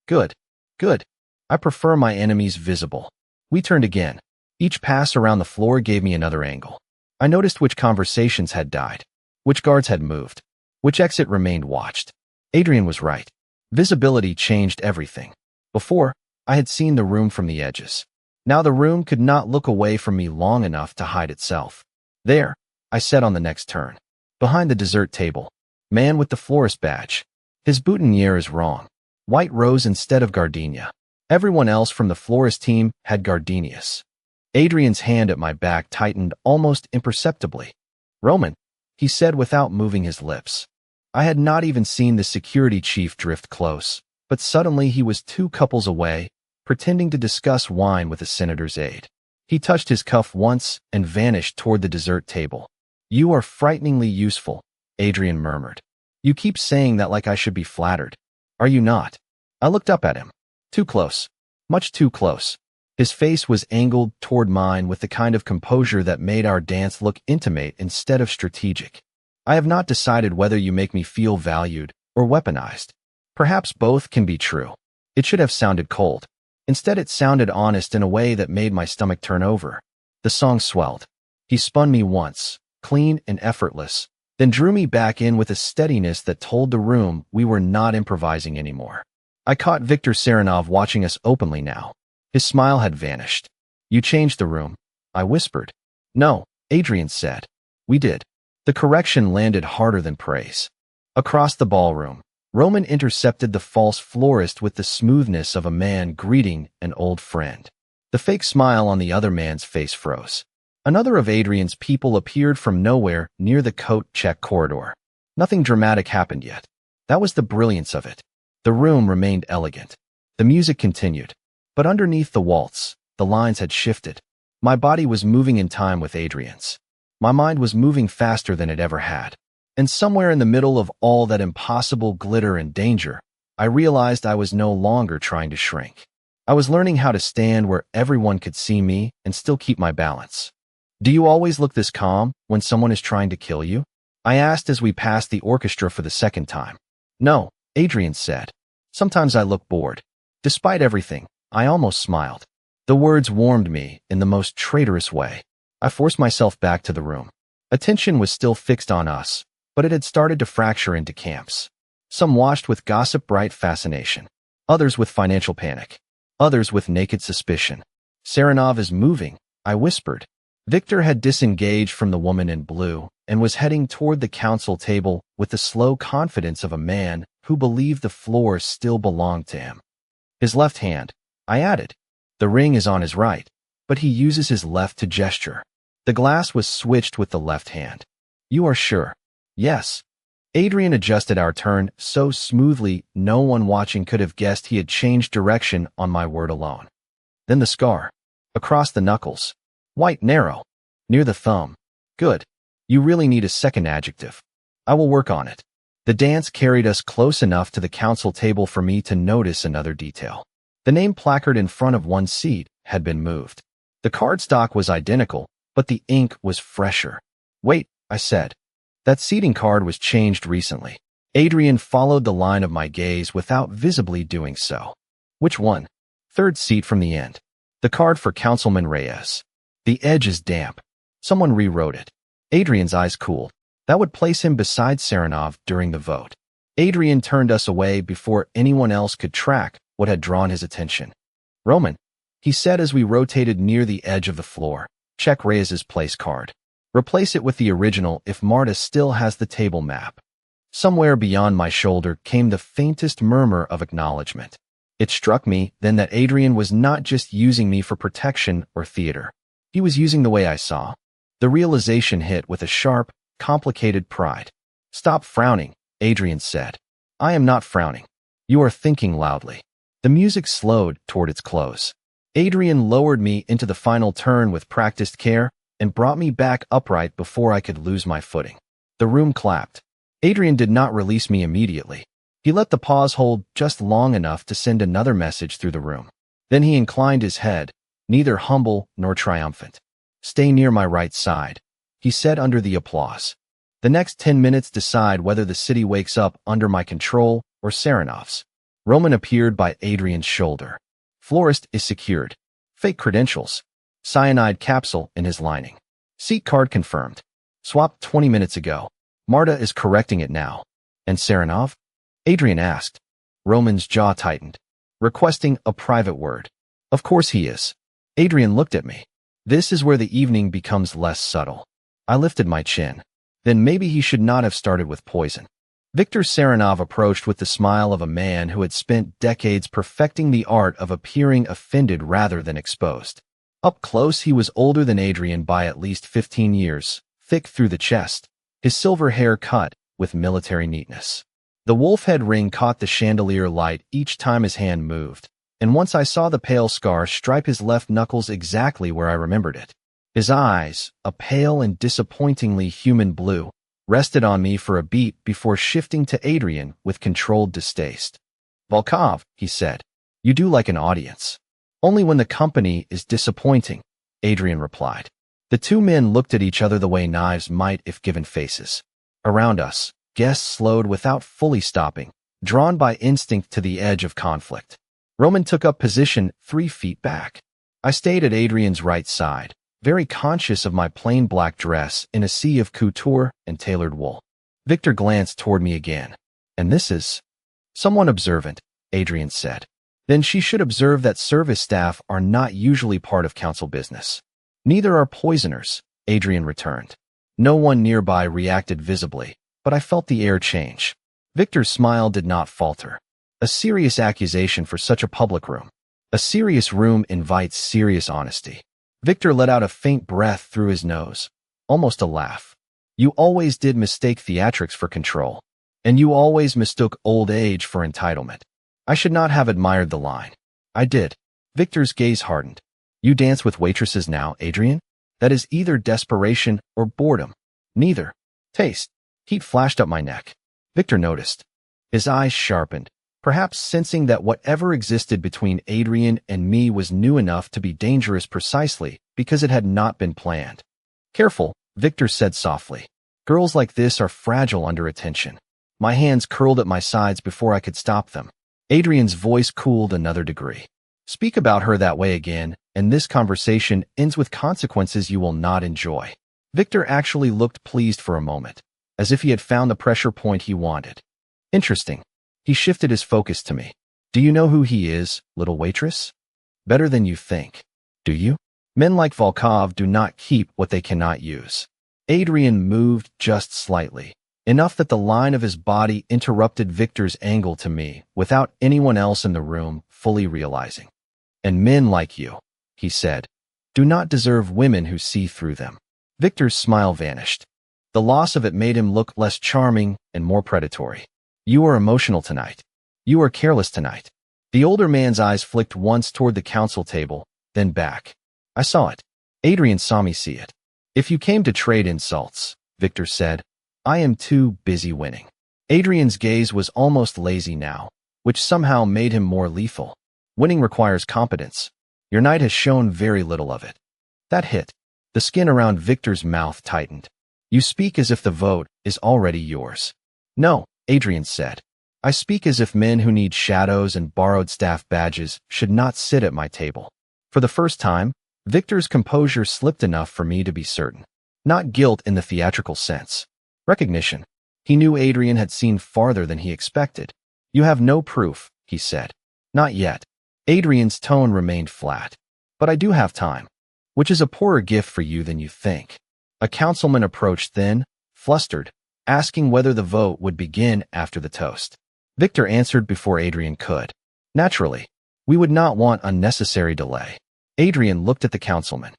Good. Good. I prefer my enemies visible. We turned again. Each pass around the floor gave me another angle. I noticed which conversations had died, which guards had moved, which exit remained watched. Adrian was right. Visibility changed everything. Before, I had seen the room from the edges. Now the room could not look away from me long enough to hide itself. There, I said on the next turn. Behind the dessert table. Man with the florist badge. His boutonniere is wrong. White rose instead of gardenia. Everyone else from the florist team had gardenias. Adrian's hand at my back tightened almost imperceptibly. Roman, he said without moving his lips. I had not even seen the security chief drift close, but suddenly he was 2 couples away, pretending to discuss wine with a senator's aide. He touched his cuff once and vanished toward the dessert table. You are frighteningly useful, Adrian murmured. You keep saying that like I should be flattered. Are you not? I looked up at him. Too close. Much too close. His face was angled toward mine with the kind of composure that made our dance look intimate instead of strategic. I have not decided whether you make me feel valued or weaponized. Perhaps both can be true. It should have sounded cold. Instead, it sounded honest in a way that made my stomach turn over. The song swelled. He spun me once, clean and effortless, then drew me back in with a steadiness that told the room we were not improvising anymore. I caught Victor Serenov watching us openly now. His smile had vanished. You changed the room, I whispered. No, Adrian said. We did. The correction landed harder than praise. Across the ballroom, Roman intercepted the false florist with the smoothness of a man greeting an old friend. The fake smile on the other man's face froze. Another of Adrian's people appeared from nowhere near the coat check corridor. Nothing dramatic happened yet. That was the brilliance of it. The room remained elegant. The music continued. But underneath the waltz, the lines had shifted. My body was moving in time with Adrian's. My mind was moving faster than it ever had. And somewhere in the middle of all that impossible glitter and danger, I realized I was no longer trying to shrink. I was learning how to stand where everyone could see me and still keep my balance. Do you always look this calm when someone is trying to kill you? I asked as we passed the orchestra for the second time. No, Adrian said. Sometimes I look bored. Despite everything, I almost smiled. The words warmed me in the most traitorous way. I forced myself back to the room. Attention was still fixed on us, but it had started to fracture into camps. Some watched with gossip-bright fascination, others with financial panic, others with naked suspicion. Serenov is moving, I whispered. Victor had disengaged from the woman in blue and was heading toward the council table with the slow confidence of a man who believed the floor still belonged to him. His left hand, I added. The ring is on his right, but he uses his left to gesture. The glass was switched with the left hand. You are sure? Yes. Adrian adjusted our turn so smoothly no one watching could have guessed he had changed direction on my word alone. Then the scar. Across the knuckles. White narrow. Near the thumb. Good. You really need a second adjective. I will work on it. The dance carried us close enough to the council table for me to notice another detail. The name placard in front of one seat had been moved. The cardstock was identical, but the ink was fresher. "Wait," I said. "That seating card was changed recently." Adrian followed the line of my gaze without visibly doing so. "Which one?" "Third seat from the end. The card for Councilman Reyes. The edge is damp. Someone rewrote it." Adrian's eyes cooled. "That would place him beside Saranov during the vote." Adrian turned us away before anyone else could track what had drawn his attention. "Roman," he said as we rotated near the edge of the floor, "check Reyes's place card. Replace it with the original if Marta still has the table map." Somewhere beyond my shoulder came the faintest murmur of acknowledgement. It struck me then that Adrian was not just using me for protection or theater. He was using the way I saw. The realization hit with a sharp, complicated pride. "Stop frowning," Adrian said. "I am not frowning. You are thinking loudly." The music slowed toward its close. Adrian lowered me into the final turn with practiced care and brought me back upright before I could lose my footing. The room clapped. Adrian did not release me immediately. He let the pause hold just long enough to send another message through the room. Then he inclined his head, neither humble nor triumphant. "Stay near my right side," he said under the applause. "The next 10 minutes decide whether the city wakes up under my control or Saranov's." Roman appeared by Adrian's shoulder. "Florist is secured. Fake credentials. Cyanide capsule in his lining. Seat card confirmed. Swapped 20 minutes ago. Marta is correcting it now." "And Saranov?" Adrian asked. Roman's jaw tightened. "Requesting a private word." "Of course he is." Adrian looked at me. This is where the evening becomes less subtle. I lifted my chin. Then maybe he should not have started with poison. Viktor Saranov approached with the smile of a man who had spent decades perfecting the art of appearing offended rather than exposed. Up close, he was older than Adrian by at least 15 years, thick through the chest, his silver hair cut with military neatness. The wolf head ring caught the chandelier light each time his hand moved, and once I saw the pale scar stripe his left knuckles exactly where I remembered it. His eyes, a pale and disappointingly human blue, rested on me for a beat before shifting to Adrian with controlled distaste. "Volkov," he said, "you do like an audience." "Only when the company is disappointing," Adrian replied. The two men looked at each other the way knives might if given faces. Around us, guests slowed without fully stopping, drawn by instinct to the edge of conflict. Roman took up position 3 feet back. I stayed at Adrian's right side, very conscious of my plain black dress in a sea of couture and tailored wool. Victor glanced toward me again. "And this is someone observant," Adrian said. "Then she should observe that service staff are not usually part of council business." "Neither are poisoners," Adrian returned. No one nearby reacted visibly, but I felt the air change. Victor's smile did not falter. A serious accusation for such a public room. A serious room invites serious honesty. Victor let out a faint breath through his nose, almost a laugh. "You always did mistake theatrics for control, and you always mistook old age for entitlement." I should not have admired the line. I did. Victor's gaze hardened. "You dance with waitresses now, Adrian? That is either desperation or boredom." "Neither." "Taste." Heat flashed up my neck. Victor noticed. His eyes sharpened, perhaps sensing that whatever existed between Adrian and me was new enough to be dangerous precisely because it had not been planned. "Careful," Victor said softly. "Girls like this are fragile under attention." My hands curled at my sides before I could stop them. Adrian's voice cooled another degree. "Speak about her that way again, and this conversation ends with consequences you will not enjoy." Victor actually looked pleased for a moment, as if he had found the pressure point he wanted. "Interesting." He shifted his focus to me. "Do you know who he is, little waitress? Better than you think. Do you? Men like Volkov do not keep what they cannot use." Adrian moved just slightly, enough that the line of his body interrupted Victor's angle to me without anyone else in the room fully realizing. "And men like you," he said, "do not deserve women who see through them." Victor's smile vanished. The loss of it made him look less charming and more predatory. "You are emotional tonight. You are careless tonight." The older man's eyes flicked once toward the council table, then back. I saw it. Adrian saw me see it. "If you came to trade insults," Victor said, "I am too busy winning." Adrian's gaze was almost lazy now, which somehow made him more lethal. Winning requires competence. Your knight has shown very little of it. That hit. The skin around Victor's mouth tightened. You speak as if the vote is already yours. No, Adrian said. I speak as if men who need shadows and borrowed staff badges should not sit at my table. For the first time, Victor's composure slipped enough for me to be certain. Not guilt in the theatrical sense. Recognition. He knew Adrian had seen farther than he expected. You have no proof, he said. Not yet. Adrian's tone remained flat. But I do have time, which is a poorer gift for you than you think. A councilman approached then, flustered, asking whether the vote would begin after the toast. Victor answered before Adrian could. Naturally, we would not want unnecessary delay. Adrian looked at the councilman.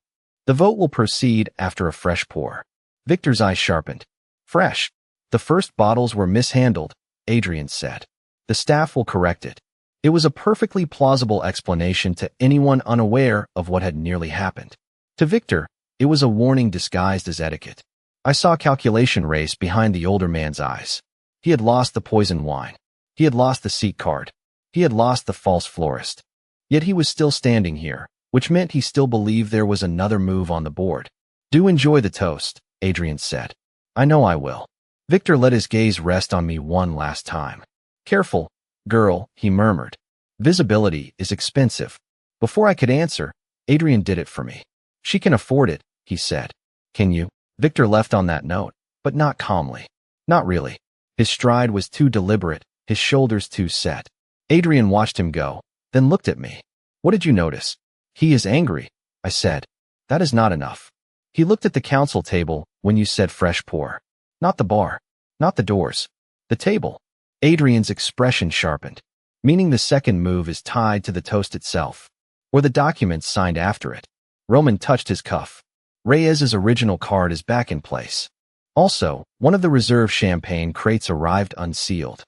The vote will proceed after a fresh pour. Victor's eyes sharpened. Fresh. The first bottles were mishandled, Adrian said. The staff will correct it. It was a perfectly plausible explanation to anyone unaware of what had nearly happened. To Victor, it was a warning disguised as etiquette. I saw calculation race behind the older man's eyes. He had lost the poison wine. He had lost the seat card. He had lost the false florist. Yet he was still standing here, which meant he still believed there was another move on the board. Do enjoy the toast, Adrian said. I know I will. Victor let his gaze rest on me one last time. Careful, girl, he murmured. Visibility is expensive. Before I could answer, Adrian did it for me. She can afford it, he said. Can you? Victor left on that note, but not calmly. Not really. His stride was too deliberate, his shoulders too set. Adrian watched him go, then looked at me. What did you notice? He is angry, I said. That is not enough. He looked at the council table when you said fresh pour. Not the bar. Not the doors. The table. Adrian's expression sharpened, meaning the second move is tied to the toast itself, or the documents signed after it. Roman touched his cuff. Reyes's original card is back in place. Also, one of the reserve champagne crates arrived unsealed.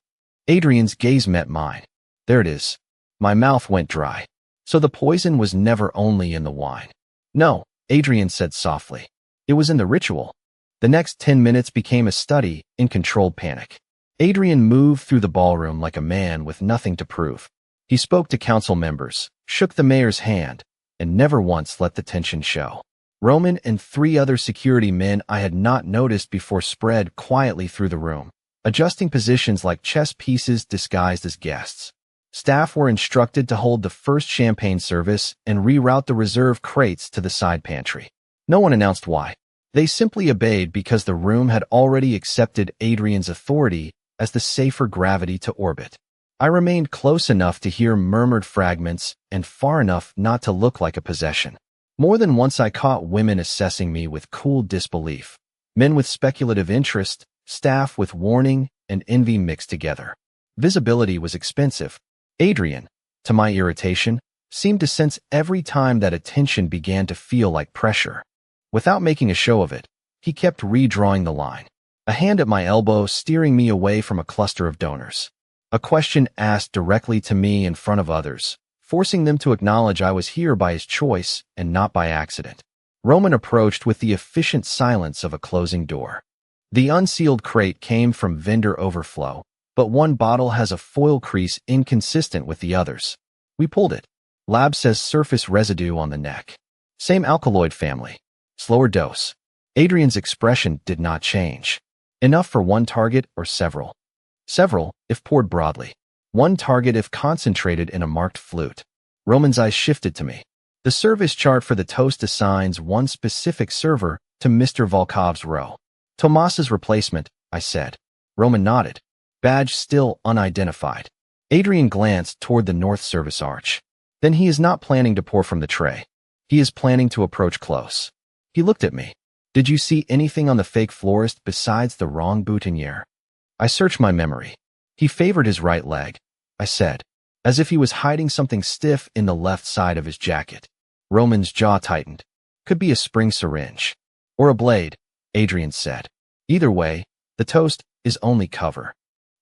Adrian's gaze met mine. There it is. My mouth went dry. So the poison was never only in the wine. No, Adrian said softly. It was in the ritual. The next 10 minutes became a study in controlled panic. Adrian moved through the ballroom like a man with nothing to prove. He spoke to council members, shook the mayor's hand, and never once let the tension show. Roman and 3 other security men I had not noticed before spread quietly through the room, adjusting positions like chess pieces disguised as guests. Staff were instructed to hold the first champagne service and reroute the reserve crates to the side pantry. No one announced why. They simply obeyed because the room had already accepted Adrian's authority as the safer gravity to orbit. I remained close enough to hear murmured fragments and far enough not to look like a possession. More than once I caught women assessing me with cool disbelief, men with speculative interest, staff with warning and envy mixed together. Visibility was expensive. Adrian, to my irritation, seemed to sense every time that attention began to feel like pressure. Without making a show of it, he kept redrawing the line, a hand at my elbow steering me away from a cluster of donors. A question asked directly to me in front of others, forcing them to acknowledge I was here by his choice and not by accident. Roman approached with the efficient silence of a closing door. The unsealed crate came from vendor overflow, but one bottle has a foil crease inconsistent with the others. We pulled it. Lab says surface residue on the neck. Same alkaloid family. Slower dose. Adrian's expression did not change. Enough for one target or several. Several, if poured broadly. One target if concentrated in a marked flute. Roman's eyes shifted to me. The service chart for the toast assigns one specific server to Mr. Volkov's row. Tomas's replacement, I said. Roman nodded. Badge still unidentified. Adrian glanced toward the north service arch. Then he is not planning to pour from the tray. He is planning to approach close. He looked at me. Did you see anything on the fake florist besides the wrong boutonniere? I searched my memory. He favored his right leg, I said, as if he was hiding something stiff in the left side of his jacket. Roman's jaw tightened. Could be a spring syringe. Or a blade, Adrian said. Either way, the toast is only cover.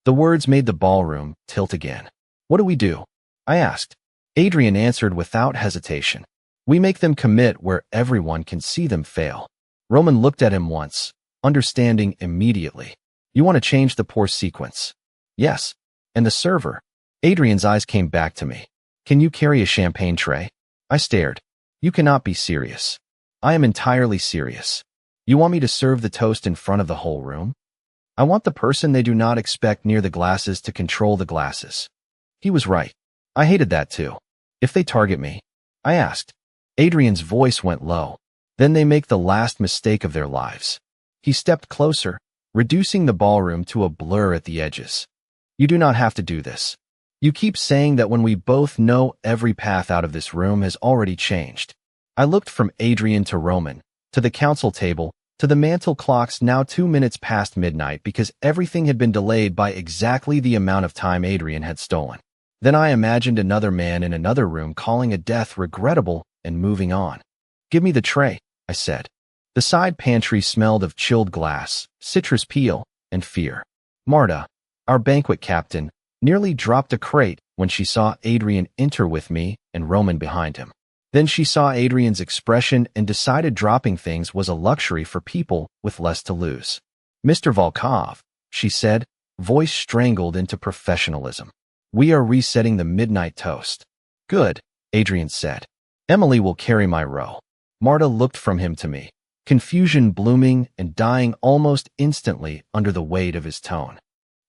The words made the ballroom tilt again. What do we do? I asked. Adrian answered without hesitation. We make them commit where everyone can see them fail. Roman looked at him once, understanding immediately. You want to change the pour sequence? Yes. And the server? Adrian's eyes came back to me. Can you carry a champagne tray? I stared. You cannot be serious. I am entirely serious. You want me to serve the toast in front of the whole room? I want the person they do not expect near the glasses to control the glasses. He was right. I hated that too. If they target me, I asked. Adrian's voice went low. Then they make the last mistake of their lives. He stepped closer, reducing the ballroom to a blur at the edges. You do not have to do this. You keep saying that when we both know every path out of this room has already changed. I looked from Adrian to Roman, to the council table, to the mantle clocks now 2 minutes past midnight because everything had been delayed by exactly the amount of time Adrian had stolen. Then I imagined another man in another room calling a death regrettable and moving on. Give me the tray, I said. The side pantry smelled of chilled glass, citrus peel, and fear. Marta, our banquet captain, nearly dropped a crate when she saw Adrian enter with me and Roman behind him. Then she saw Adrian's expression and decided dropping things was a luxury for people with less to lose. Mr. Volkov, she said, voice strangled into professionalism. We are resetting the midnight toast. Good, Adrian said. Emily will carry my row. Marta looked from him to me, confusion blooming and dying almost instantly under the weight of his tone.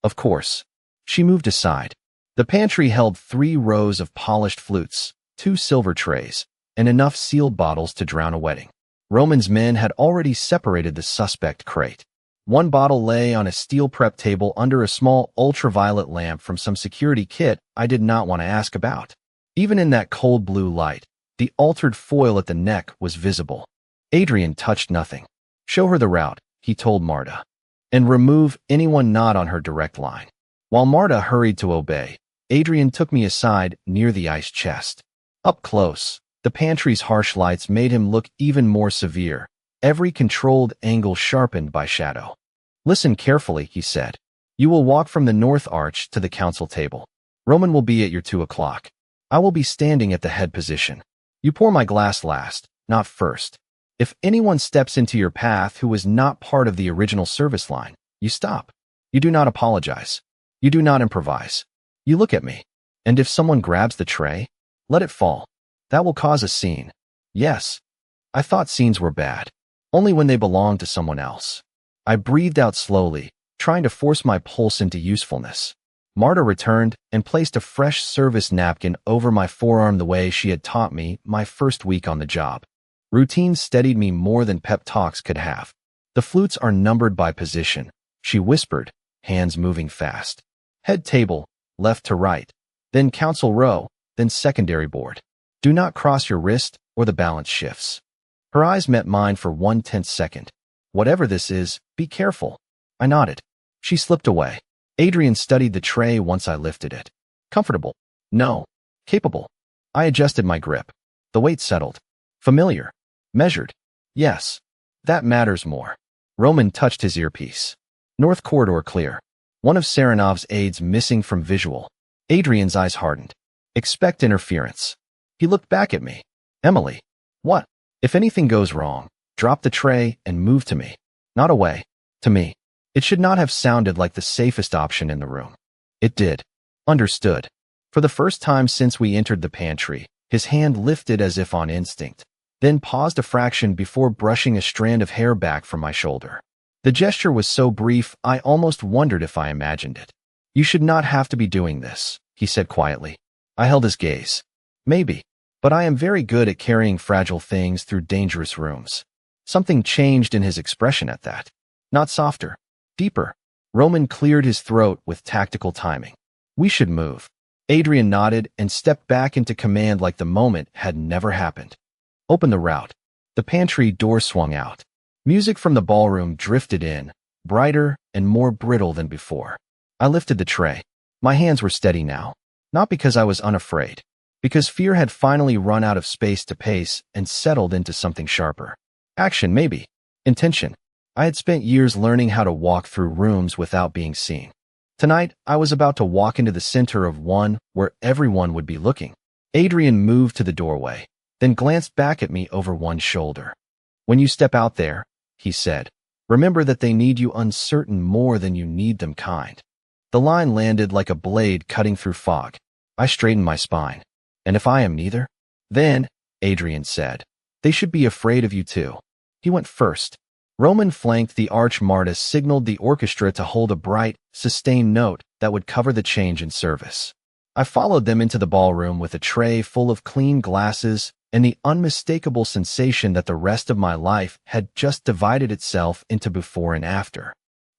Of course. She moved aside. The pantry held 3 rows of polished flutes, 2 silver trays, and enough sealed bottles to drown a wedding. Roman's men had already separated the suspect crate. 1 bottle lay on a steel prep table under a small ultraviolet lamp from some security kit I did not want to ask about. Even in that cold blue light, the altered foil at the neck was visible. Adrian touched nothing. Show her the route, he told Marta, and remove anyone not on her direct line. While Marta hurried to obey, Adrian took me aside near the ice chest. Up close, the pantry's harsh lights made him look even more severe, every controlled angle sharpened by shadow. Listen carefully, he said. You will walk from the north arch to the council table. Roman will be at your 2 o'clock. I will be standing at the head position. You pour my glass last, not first. If anyone steps into your path who is not part of the original service line, you stop. You do not apologize. You do not improvise. You look at me. And if someone grabs the tray, let it fall. That will cause a scene. Yes. I thought scenes were bad. Only when they belonged to someone else. I breathed out slowly, trying to force my pulse into usefulness. Marta returned and placed a fresh service napkin over my forearm the way she had taught me my first week on the job. Routine steadied me more than pep talks could have. The flutes are numbered by position, she whispered, hands moving fast. Head table, left to right, then council row, then secondary board. Do not cross your wrist or the balance shifts. Her eyes met mine for 1/10 second. Whatever this is, be careful. I nodded. She slipped away. Adrian studied the tray once I lifted it. Comfortable. No. Capable. I adjusted my grip. The weight settled. Familiar. Measured. Yes. That matters more. Roman touched his earpiece. North corridor clear. One of Saranov's aides missing from visual. Adrian's eyes hardened. Expect interference. He looked back at me. Emily. What? If anything goes wrong, drop the tray and move to me. Not away. To me. It should not have sounded like the safest option in the room. It did. Understood. For the first time since we entered the pantry, his hand lifted as if on instinct, then paused a fraction before brushing a strand of hair back from my shoulder. The gesture was so brief, I almost wondered if I imagined it. You should not have to be doing this, he said quietly. I held his gaze. Maybe. But I am very good at carrying fragile things through dangerous rooms. Something changed in his expression at that. Not softer. Deeper. Roman cleared his throat with tactical timing. We should move. Adrian nodded and stepped back into command like the moment had never happened. Open the route. The pantry door swung out. Music from the ballroom drifted in, brighter and more brittle than before. I lifted the tray. My hands were steady now. Not because I was unafraid. Because fear had finally run out of space to pace and settled into something sharper. Action, maybe. Intention. I had spent years learning how to walk through rooms without being seen. Tonight, I was about to walk into the center of one where everyone would be looking. Adrian moved to the doorway, then glanced back at me over one shoulder. When you step out there, he said, Remember that they need you uncertain more than you need them kind. The line landed like a blade cutting through fog. I straightened my spine. And if I am neither? Then, Adrian said, they should be afraid of you too. He went first. Roman flanked the arch-martis, signaled the orchestra to hold a bright, sustained note that would cover the change in service. I followed them into the ballroom with a tray full of clean glasses and the unmistakable sensation that the rest of my life had just divided itself into before and after.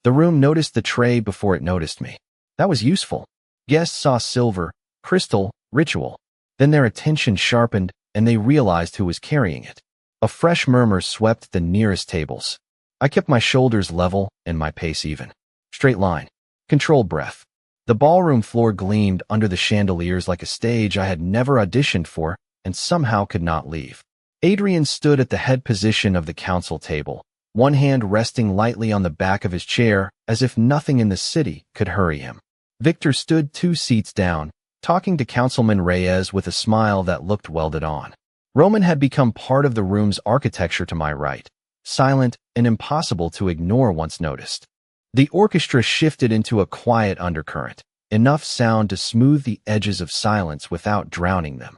The room noticed the tray before it noticed me. That was useful. Guests saw silver, crystal, ritual. Then their attention sharpened and they realized who was carrying it. A fresh murmur swept the nearest tables. I kept my shoulders level and my pace even. Straight line. Controlled breath. The ballroom floor gleamed under the chandeliers like a stage I had never auditioned for and somehow could not leave. Adrian stood at the head position of the council table, one hand resting lightly on the back of his chair as if nothing in the city could hurry him. Victor stood 2 seats down, talking to Councilman Reyes with a smile that looked welded on. Roman had become part of the room's architecture to my right, silent and impossible to ignore once noticed. The orchestra shifted into a quiet undercurrent, enough sound to smooth the edges of silence without drowning them.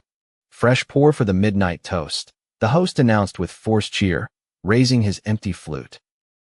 Fresh pour for the midnight toast, the host announced with forced cheer, raising his empty flute.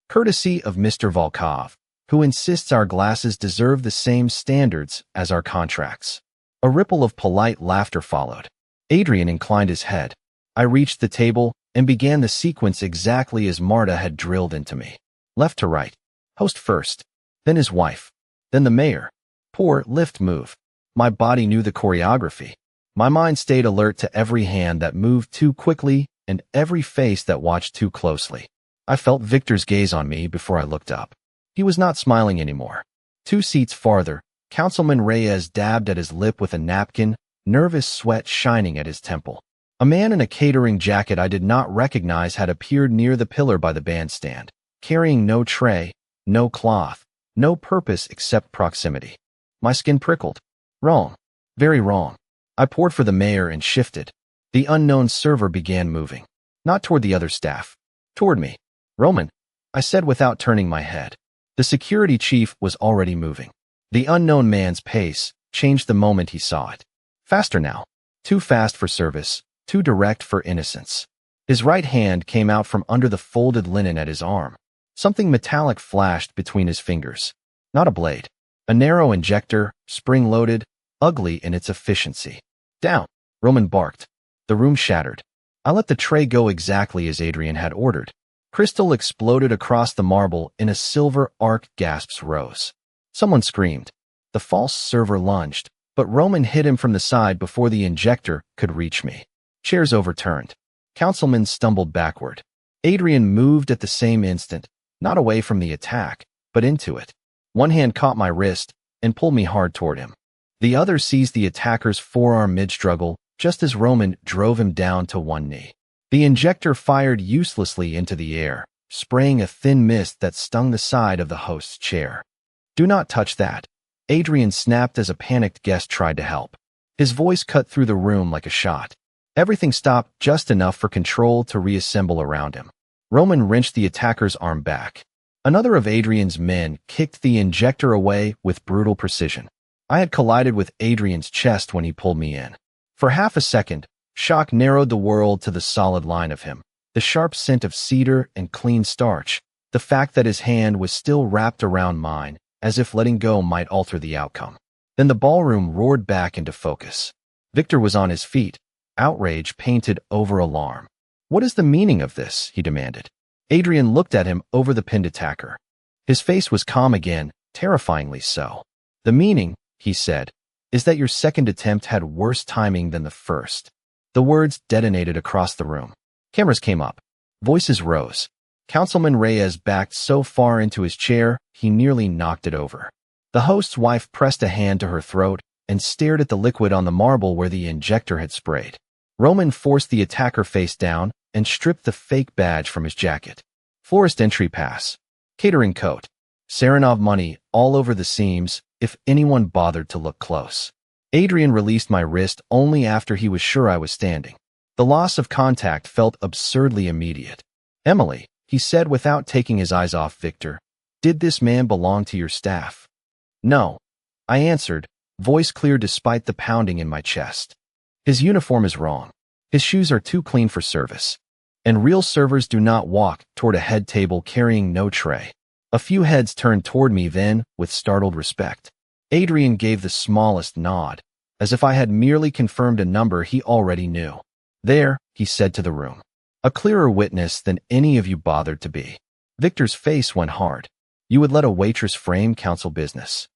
Courtesy of Mr. Volkov, who insists our glasses deserve the same standards as our contracts. A ripple of polite laughter followed. Adrian inclined his head. I reached the table and began the sequence exactly as Marta had drilled into me. Left to right. Host first. Then his wife. Then the mayor. Pour, lift, move. My body knew the choreography. My mind stayed alert to every hand that moved too quickly and every face that watched too closely. I felt Victor's gaze on me before I looked up. He was not smiling anymore. 2 seats farther, Councilman Reyes dabbed at his lip with a napkin, nervous sweat shining at his temple. A man in a catering jacket I did not recognize had appeared near the pillar by the bandstand, carrying no tray, no cloth, no purpose except proximity. My skin prickled. Wrong. Very wrong. I poured for the mayor and shifted. The unknown server began moving. Not toward the other staff. Toward me. Roman, I said without turning my head. The security chief was already moving. The unknown man's pace changed the moment he saw it. Faster now. Too fast for service, too direct for innocence. His right hand came out from under the folded linen at his arm. Something metallic flashed between his fingers. Not a blade. A narrow injector, spring-loaded, ugly in its efficiency. Down, Roman barked. The room shattered. I let the tray go exactly as Adrian had ordered. Crystal exploded across the marble in a silver arc. Gasps rose. Someone screamed. The false server lunged, but Roman hit him from the side before the injector could reach me. Chairs overturned. Councilman stumbled backward. Adrian moved at the same instant, not away from the attack, but into it. One hand caught my wrist and pulled me hard toward him. The other seized the attacker's forearm mid-struggle, just as Roman drove him down to one knee. The injector fired uselessly into the air, spraying a thin mist that stung the side of the host's chair. Do not touch that. Adrian snapped as a panicked guest tried to help. His voice cut through the room like a shot. Everything stopped just enough for control to reassemble around him. Roman wrenched the attacker's arm back. Another of Adrian's men kicked the injector away with brutal precision. I had collided with Adrian's chest when he pulled me in. For half a second, shock narrowed the world to the solid line of him. The sharp scent of cedar and clean starch, the fact that his hand was still wrapped around mine, as if letting go might alter the outcome. Then the ballroom roared back into focus. Victor was on his feet, outrage painted over alarm. What is the meaning of this? He demanded. Adrian looked at him over the pinned attacker. His face was calm again, terrifyingly so. The meaning, he said, is that your second attempt had worse timing than the first. The words detonated across the room. Cameras came up. Voices rose. Councilman Reyes backed so far into his chair, he nearly knocked it over. The host's wife pressed a hand to her throat and stared at the liquid on the marble where the injector had sprayed. Roman forced the attacker face down and stripped the fake badge from his jacket. Florist entry pass. Catering coat. Saranov money all over the seams, if anyone bothered to look close. Adrian released my wrist only after he was sure I was standing. The loss of contact felt absurdly immediate. Emily, he said without taking his eyes off Victor. Did this man belong to your staff? No, I answered, voice clear despite the pounding in my chest. His uniform is wrong. His shoes are too clean for service. And real servers do not walk toward a head table carrying no tray. A few heads turned toward me then, with startled respect. Adrian gave the smallest nod, as if I had merely confirmed a number he already knew. There, he said to the room. A clearer witness than any of you bothered to be. Victor's face went hard. You would let a waitress frame counsel business.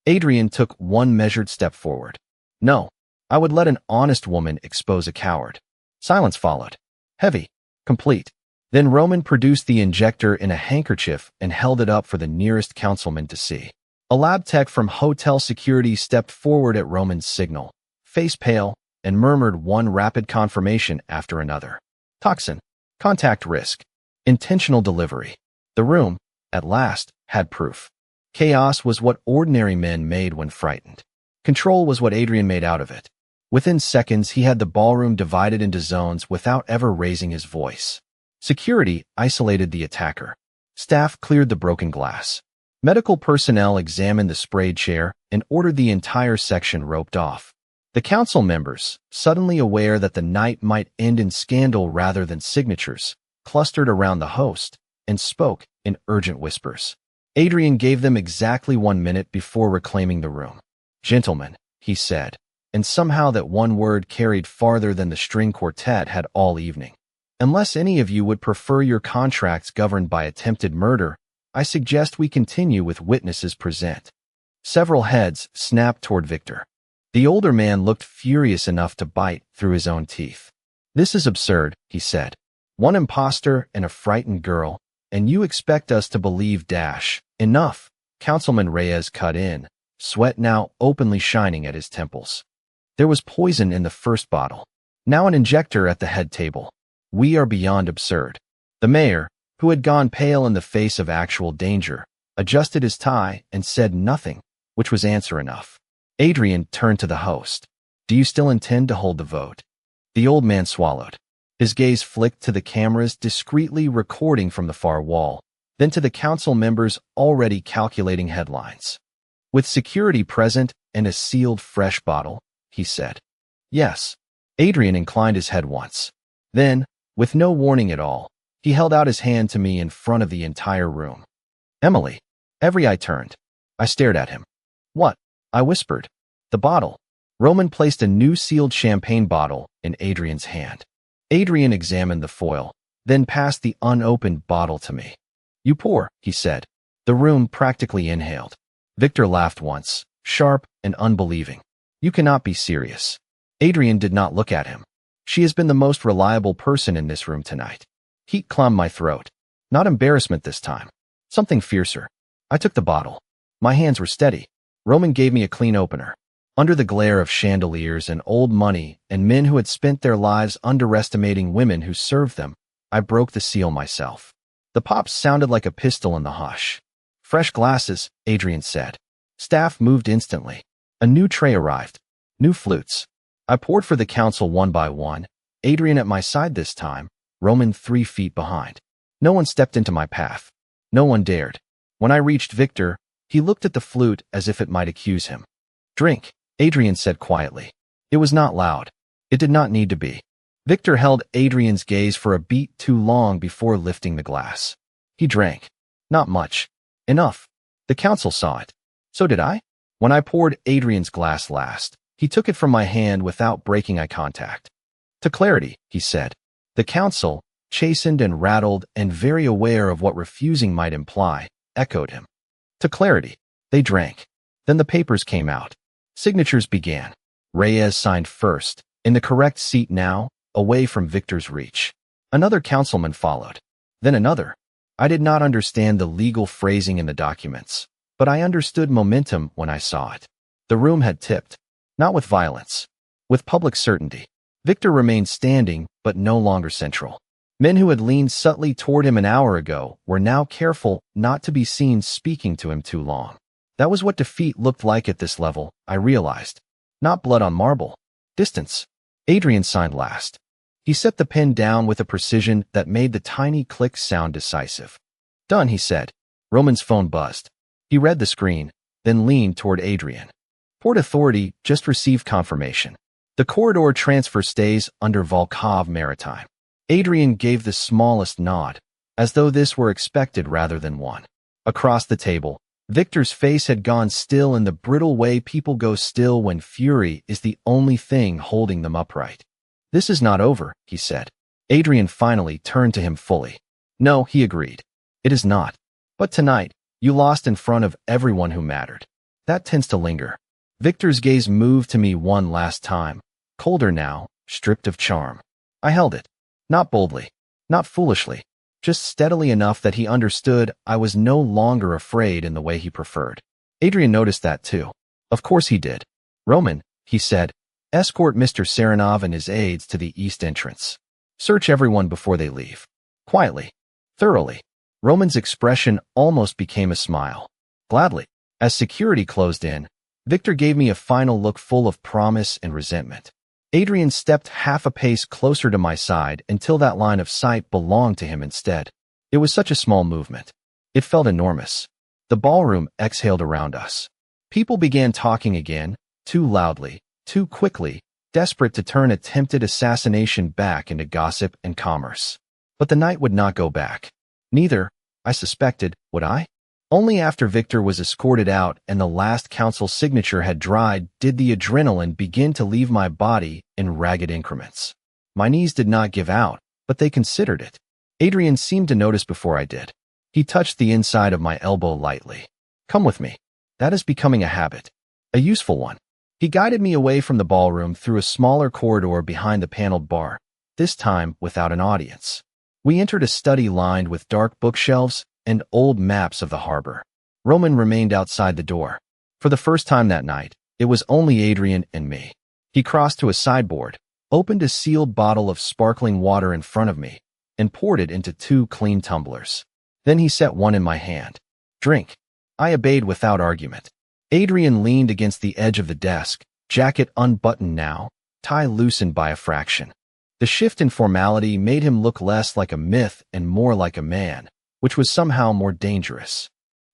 Adrian took one measured step forward. No, I would let an honest woman expose a coward. Silence followed. Heavy. Complete. Then Roman produced the injector in a handkerchief and held it up for the nearest councilman to see. A lab tech from hotel security stepped forward at Roman's signal, face pale, and murmured one rapid confirmation after another. Toxin. Contact risk. Intentional delivery. The room, at last, had proof. Chaos was what ordinary men made when frightened. Control was what Adrian made out of it. Within seconds, he had the ballroom divided into zones without ever raising his voice. Security isolated the attacker. Staff cleared the broken glass. Medical personnel examined the sprayed chair and ordered the entire section roped off. The council members, suddenly aware that the night might end in scandal rather than signatures, clustered around the host and spoke in urgent whispers. Adrian gave them exactly 1 minute before reclaiming the room. Gentlemen, he said, and somehow that one word carried farther than the string quartet had all evening. Unless any of you would prefer your contracts governed by attempted murder, I suggest we continue with witnesses present. Several heads snapped toward Victor. The older man looked furious enough to bite through his own teeth. This is absurd, he said. One imposter and a frightened girl, and you expect us to believe dash. Enough, Councilman Reyes cut in, sweat now openly shining at his temples. There was poison in the first bottle. Now an injector at the head table. We are beyond absurd. The mayor, who had gone pale in the face of actual danger, adjusted his tie and said nothing, which was answer enough. Adrian turned to the host. Do you still intend to hold the vote? The old man swallowed. His gaze flicked to the cameras discreetly recording from the far wall, then to the council members already calculating headlines. With security present and a sealed fresh bottle, he said. Yes. Adrian inclined his head once. Then, with no warning at all, he held out his hand to me in front of the entire room. Emily. Every eye turned. I stared at him. What? I whispered. The bottle. Roman placed a new sealed champagne bottle in Adrian's hand. Adrian examined the foil, then passed the unopened bottle to me. You pour, he said. The room practically inhaled. Victor laughed once, sharp and unbelieving. You cannot be serious. Adrian did not look at him. She has been the most reliable person in this room tonight. Heat clomb my throat. Not embarrassment this time. Something fiercer. I took the bottle. My hands were steady. Roman gave me a clean opener. Under the glare of chandeliers and old money and men who had spent their lives underestimating women who served them, I broke the seal myself. The pops sounded like a pistol in the hush. Fresh glasses, Adrian said. Staff moved instantly. A new tray arrived. New flutes. I poured for the council one by one, Adrian at my side this time, Roman 3 feet behind. No one stepped into my path. No one dared. When I reached Victor, he looked at the flute as if it might accuse him. Drink, Adrian said quietly. It was not loud. It did not need to be. Victor held Adrian's gaze for a beat too long before lifting the glass. He drank. Not much. Enough. The council saw it. So did I. When I poured Adrian's glass last, he took it from my hand without breaking eye contact. To clarity, he said. The council, chastened and rattled and very aware of what refusing might imply, echoed him. To clarity. They drank. Then the papers came out. Signatures began. Reyes signed first, in the correct seat now, away from Victor's reach. Another councilman followed. Then another. I did not understand the legal phrasing in the documents, but I understood momentum when I saw it. The room had tipped. Not with violence. With public certainty. Victor remained standing, but no longer central. Men who had leaned subtly toward him an hour ago were now careful not to be seen speaking to him too long. That was what defeat looked like at this level, I realized. Not blood on marble. Distance. Adrian signed last. He set the pen down with a precision that made the tiny click sound decisive. Done, he said. Roman's phone buzzed. He read the screen, then leaned toward Adrian. Port Authority just received confirmation. The corridor transfer stays under Volkov Maritime. Adrian gave the smallest nod, as though this were expected rather than one. Across the table, Victor's face had gone still in the brittle way people go still when fury is the only thing holding them upright. This is not over, he said. Adrian finally turned to him fully. No, he agreed. It is not. But tonight, you lost in front of everyone who mattered. That tends to linger. Victor's gaze moved to me one last time, colder now, stripped of charm. I held it. Not boldly, not foolishly, just steadily enough that he understood I was no longer afraid in the way he preferred. Adrian noticed that too. Of course he did. Roman, he said, escort Mr. Serenov and his aides to the east entrance. Search everyone before they leave. Quietly. Thoroughly. Roman's expression almost became a smile. Gladly. As security closed in, Victor gave me a final look full of promise and resentment. Adrian stepped half a pace closer to my side until that line of sight belonged to him instead. It was such a small movement. It felt enormous. The ballroom exhaled around us. People began talking again, too loudly, too quickly, desperate to turn attempted assassination back into gossip and commerce. But the night would not go back. Neither, I suspected, would I? Only after Victor was escorted out and the last council signature had dried did the adrenaline begin to leave my body in ragged increments. My knees did not give out, but they considered it. Adrian seemed to notice before I did. He touched the inside of my elbow lightly. Come with me. That is becoming a habit. A useful one. He guided me away from the ballroom through a smaller corridor behind the paneled bar, this time without an audience. We entered a study lined with dark bookshelves and old maps of the harbor. Roman remained outside the door. For the first time that night, it was only Adrian and me. He crossed to a sideboard, opened a sealed bottle of sparkling water in front of me, and poured it into 2 clean tumblers. Then he set one in my hand. Drink. I obeyed without argument. Adrian leaned against the edge of the desk, jacket unbuttoned now, tie loosened by a fraction. The shift in formality made him look less like a myth and more like a man, which was somehow more dangerous.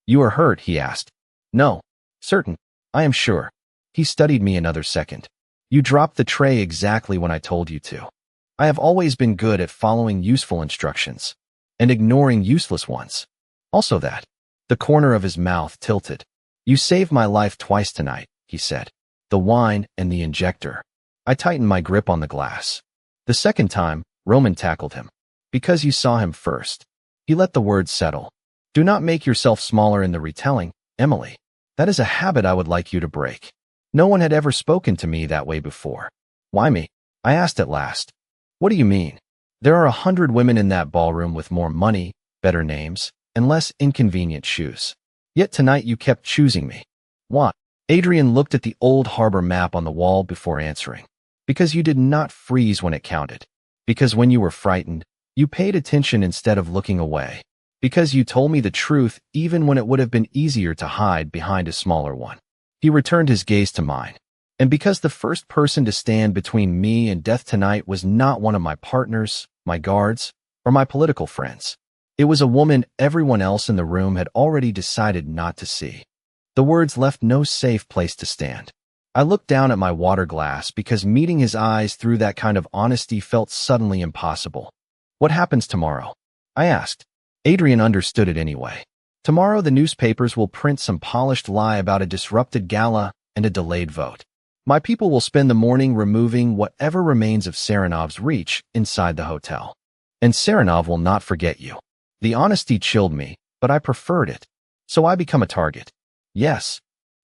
You are hurt, he asked. No. Certain. I am sure. He studied me another second. You dropped the tray exactly when I told you to. I have always been good at following useful instructions and ignoring useless ones. Also that. The corner of his mouth tilted. You saved my life twice tonight, he said. The wine and the injector. I tightened my grip on the glass. The second time, Roman tackled him. Because you saw him first. He let the words settle. Do not make yourself smaller in the retelling, Emily. That is a habit I would like you to break. No one had ever spoken to me that way before. Why me? I asked at last. What do you mean? There are 100 women in that ballroom with more money, better names, and less inconvenient shoes. Yet tonight you kept choosing me. Why? Adrian looked at the old harbor map on the wall before answering. Because you did not freeze when it counted. Because when you were frightened, you paid attention instead of looking away. Because you told me the truth even when it would have been easier to hide behind a smaller one. He returned his gaze to mine. And because the first person to stand between me and death tonight was not one of my partners, my guards, or my political friends. It was a woman everyone else in the room had already decided not to see. The words left no safe place to stand. I looked down at my water glass because meeting his eyes through that kind of honesty felt suddenly impossible. What happens tomorrow? I asked. Adrian understood it anyway. Tomorrow the newspapers will print some polished lie about a disrupted gala and a delayed vote. My people will spend the morning removing whatever remains of Serenov's reach inside the hotel. And Serenov will not forget you. The honesty chilled me, but I preferred it. So I become a target. Yes.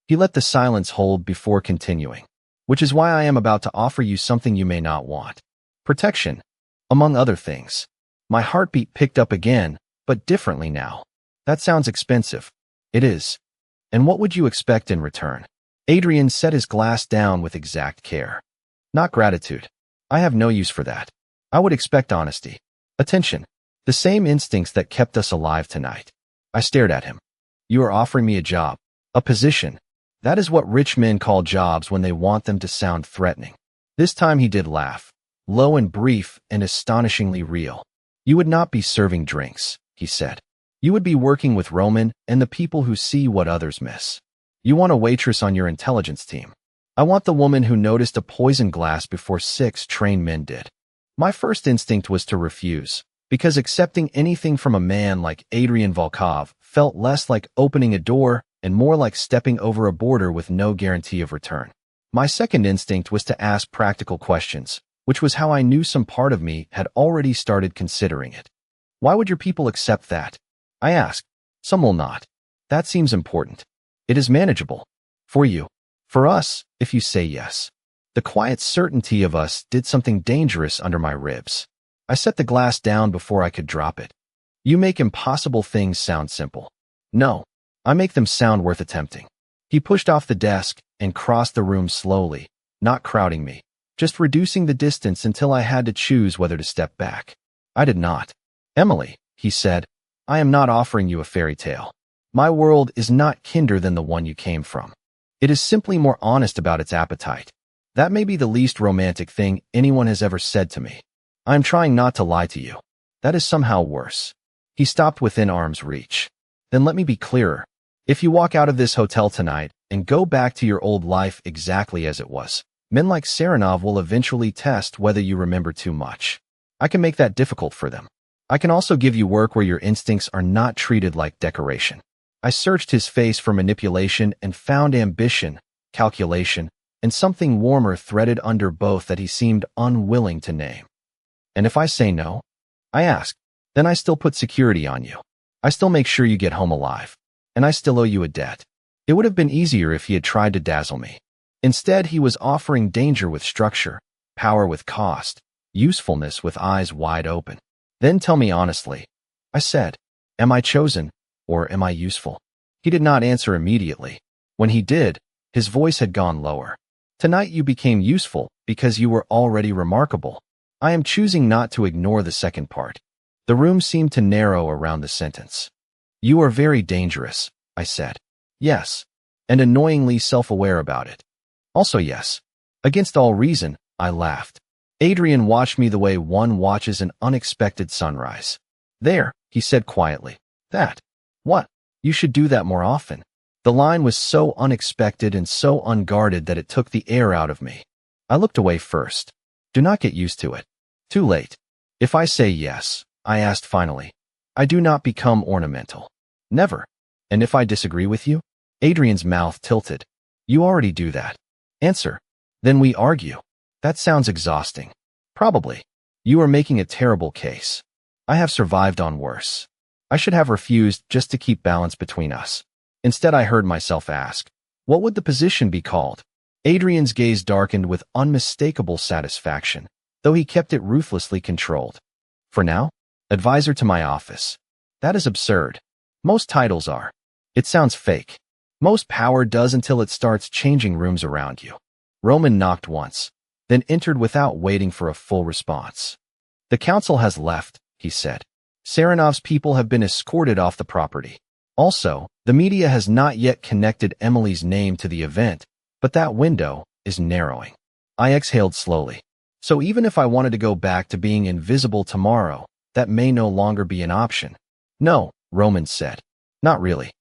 He let the silence hold before continuing. Which is why I am about to offer you something you may not want. Protection. Among other things. My heartbeat picked up again, but differently now. That sounds expensive. It is. And what would you expect in return? Adrian set his glass down with exact care. Not gratitude. I have no use for that. I would expect honesty. Attention. The same instincts that kept us alive tonight. I stared at him. You are offering me a job. A position. That is what rich men call jobs when they want them to sound threatening. This time he did laugh. low and brief and astonishingly real. You would not be serving drinks, he said. You would be working with Roman and the people who see what others miss. You want a waitress on your intelligence team. I want the woman who noticed a poison glass before 6 trained men did. My first instinct was to refuse, because accepting anything from a man like Adrian Volkov felt less like opening a door and more like stepping over a border with no guarantee of return. My second instinct was to ask practical questions, which was how I knew some part of me had already started considering it. Why would your people accept that? I asked. Some will not. That seems important. It is manageable. For you. For us, if you say yes. The quiet certainty of us did something dangerous under my ribs. I set the glass down before I could drop it. You make impossible things sound simple. No, I make them sound worth attempting. He pushed off the desk and crossed the room slowly, not crowding me, just reducing the distance until I had to choose whether to step back. I did not. Emily, he said, I am not offering you a fairy tale. My world is not kinder than the one you came from. It is simply more honest about its appetite. That may be the least romantic thing anyone has ever said to me. I am trying not to lie to you. That is somehow worse. He stopped within arm's reach. Then let me be clearer. If you walk out of this hotel tonight and go back to your old life exactly as it was, men like Saranov will eventually test whether you remember too much. I can make that difficult for them. I can also give you work where your instincts are not treated like decoration. I searched his face for manipulation and found ambition, calculation, and something warmer threaded under both that he seemed unwilling to name. And if I say no? I asked. Then I still put security on you. I still make sure you get home alive. And I still owe you a debt. It would have been easier if he had tried to dazzle me. Instead, he was offering danger with structure, power with cost, usefulness with eyes wide open. Then tell me honestly, I said, am I chosen, or am I useful? He did not answer immediately. When he did, his voice had gone lower. Tonight you became useful because you were already remarkable. I am choosing not to ignore the second part. The room seemed to narrow around the sentence. You are very dangerous, I said. Yes, and annoyingly self-aware about it. Also yes. Against all reason, I laughed. Adrian watched me the way one watches an unexpected sunrise. There, he said quietly. That. What? You should do that more often. The line was so unexpected and so unguarded that it took the air out of me. I looked away first. Do not get used to it. Too late. If I say yes, I asked finally, I do not become ornamental. Never. And if I disagree with you? Adrian's mouth tilted. You already do that. Answer. Then we argue. That sounds exhausting. Probably. You are making a terrible case. I have survived on worse. I should have refused just to keep balance between us. Instead, I heard myself ask, what would the position be called? Adrian's gaze darkened with unmistakable satisfaction, though he kept it ruthlessly controlled. For now, advisor to my office. That is absurd. Most titles are. It sounds fake. Most power does until it starts changing rooms around you. Roman knocked once, then entered without waiting for a full response. The council has left, he said. Saranov's people have been escorted off the property. Also, the media has not yet connected Emily's name to the event, but that window is narrowing. I exhaled slowly. So even if I wanted to go back to being invisible tomorrow, that may no longer be an option. No, Roman said. Not really.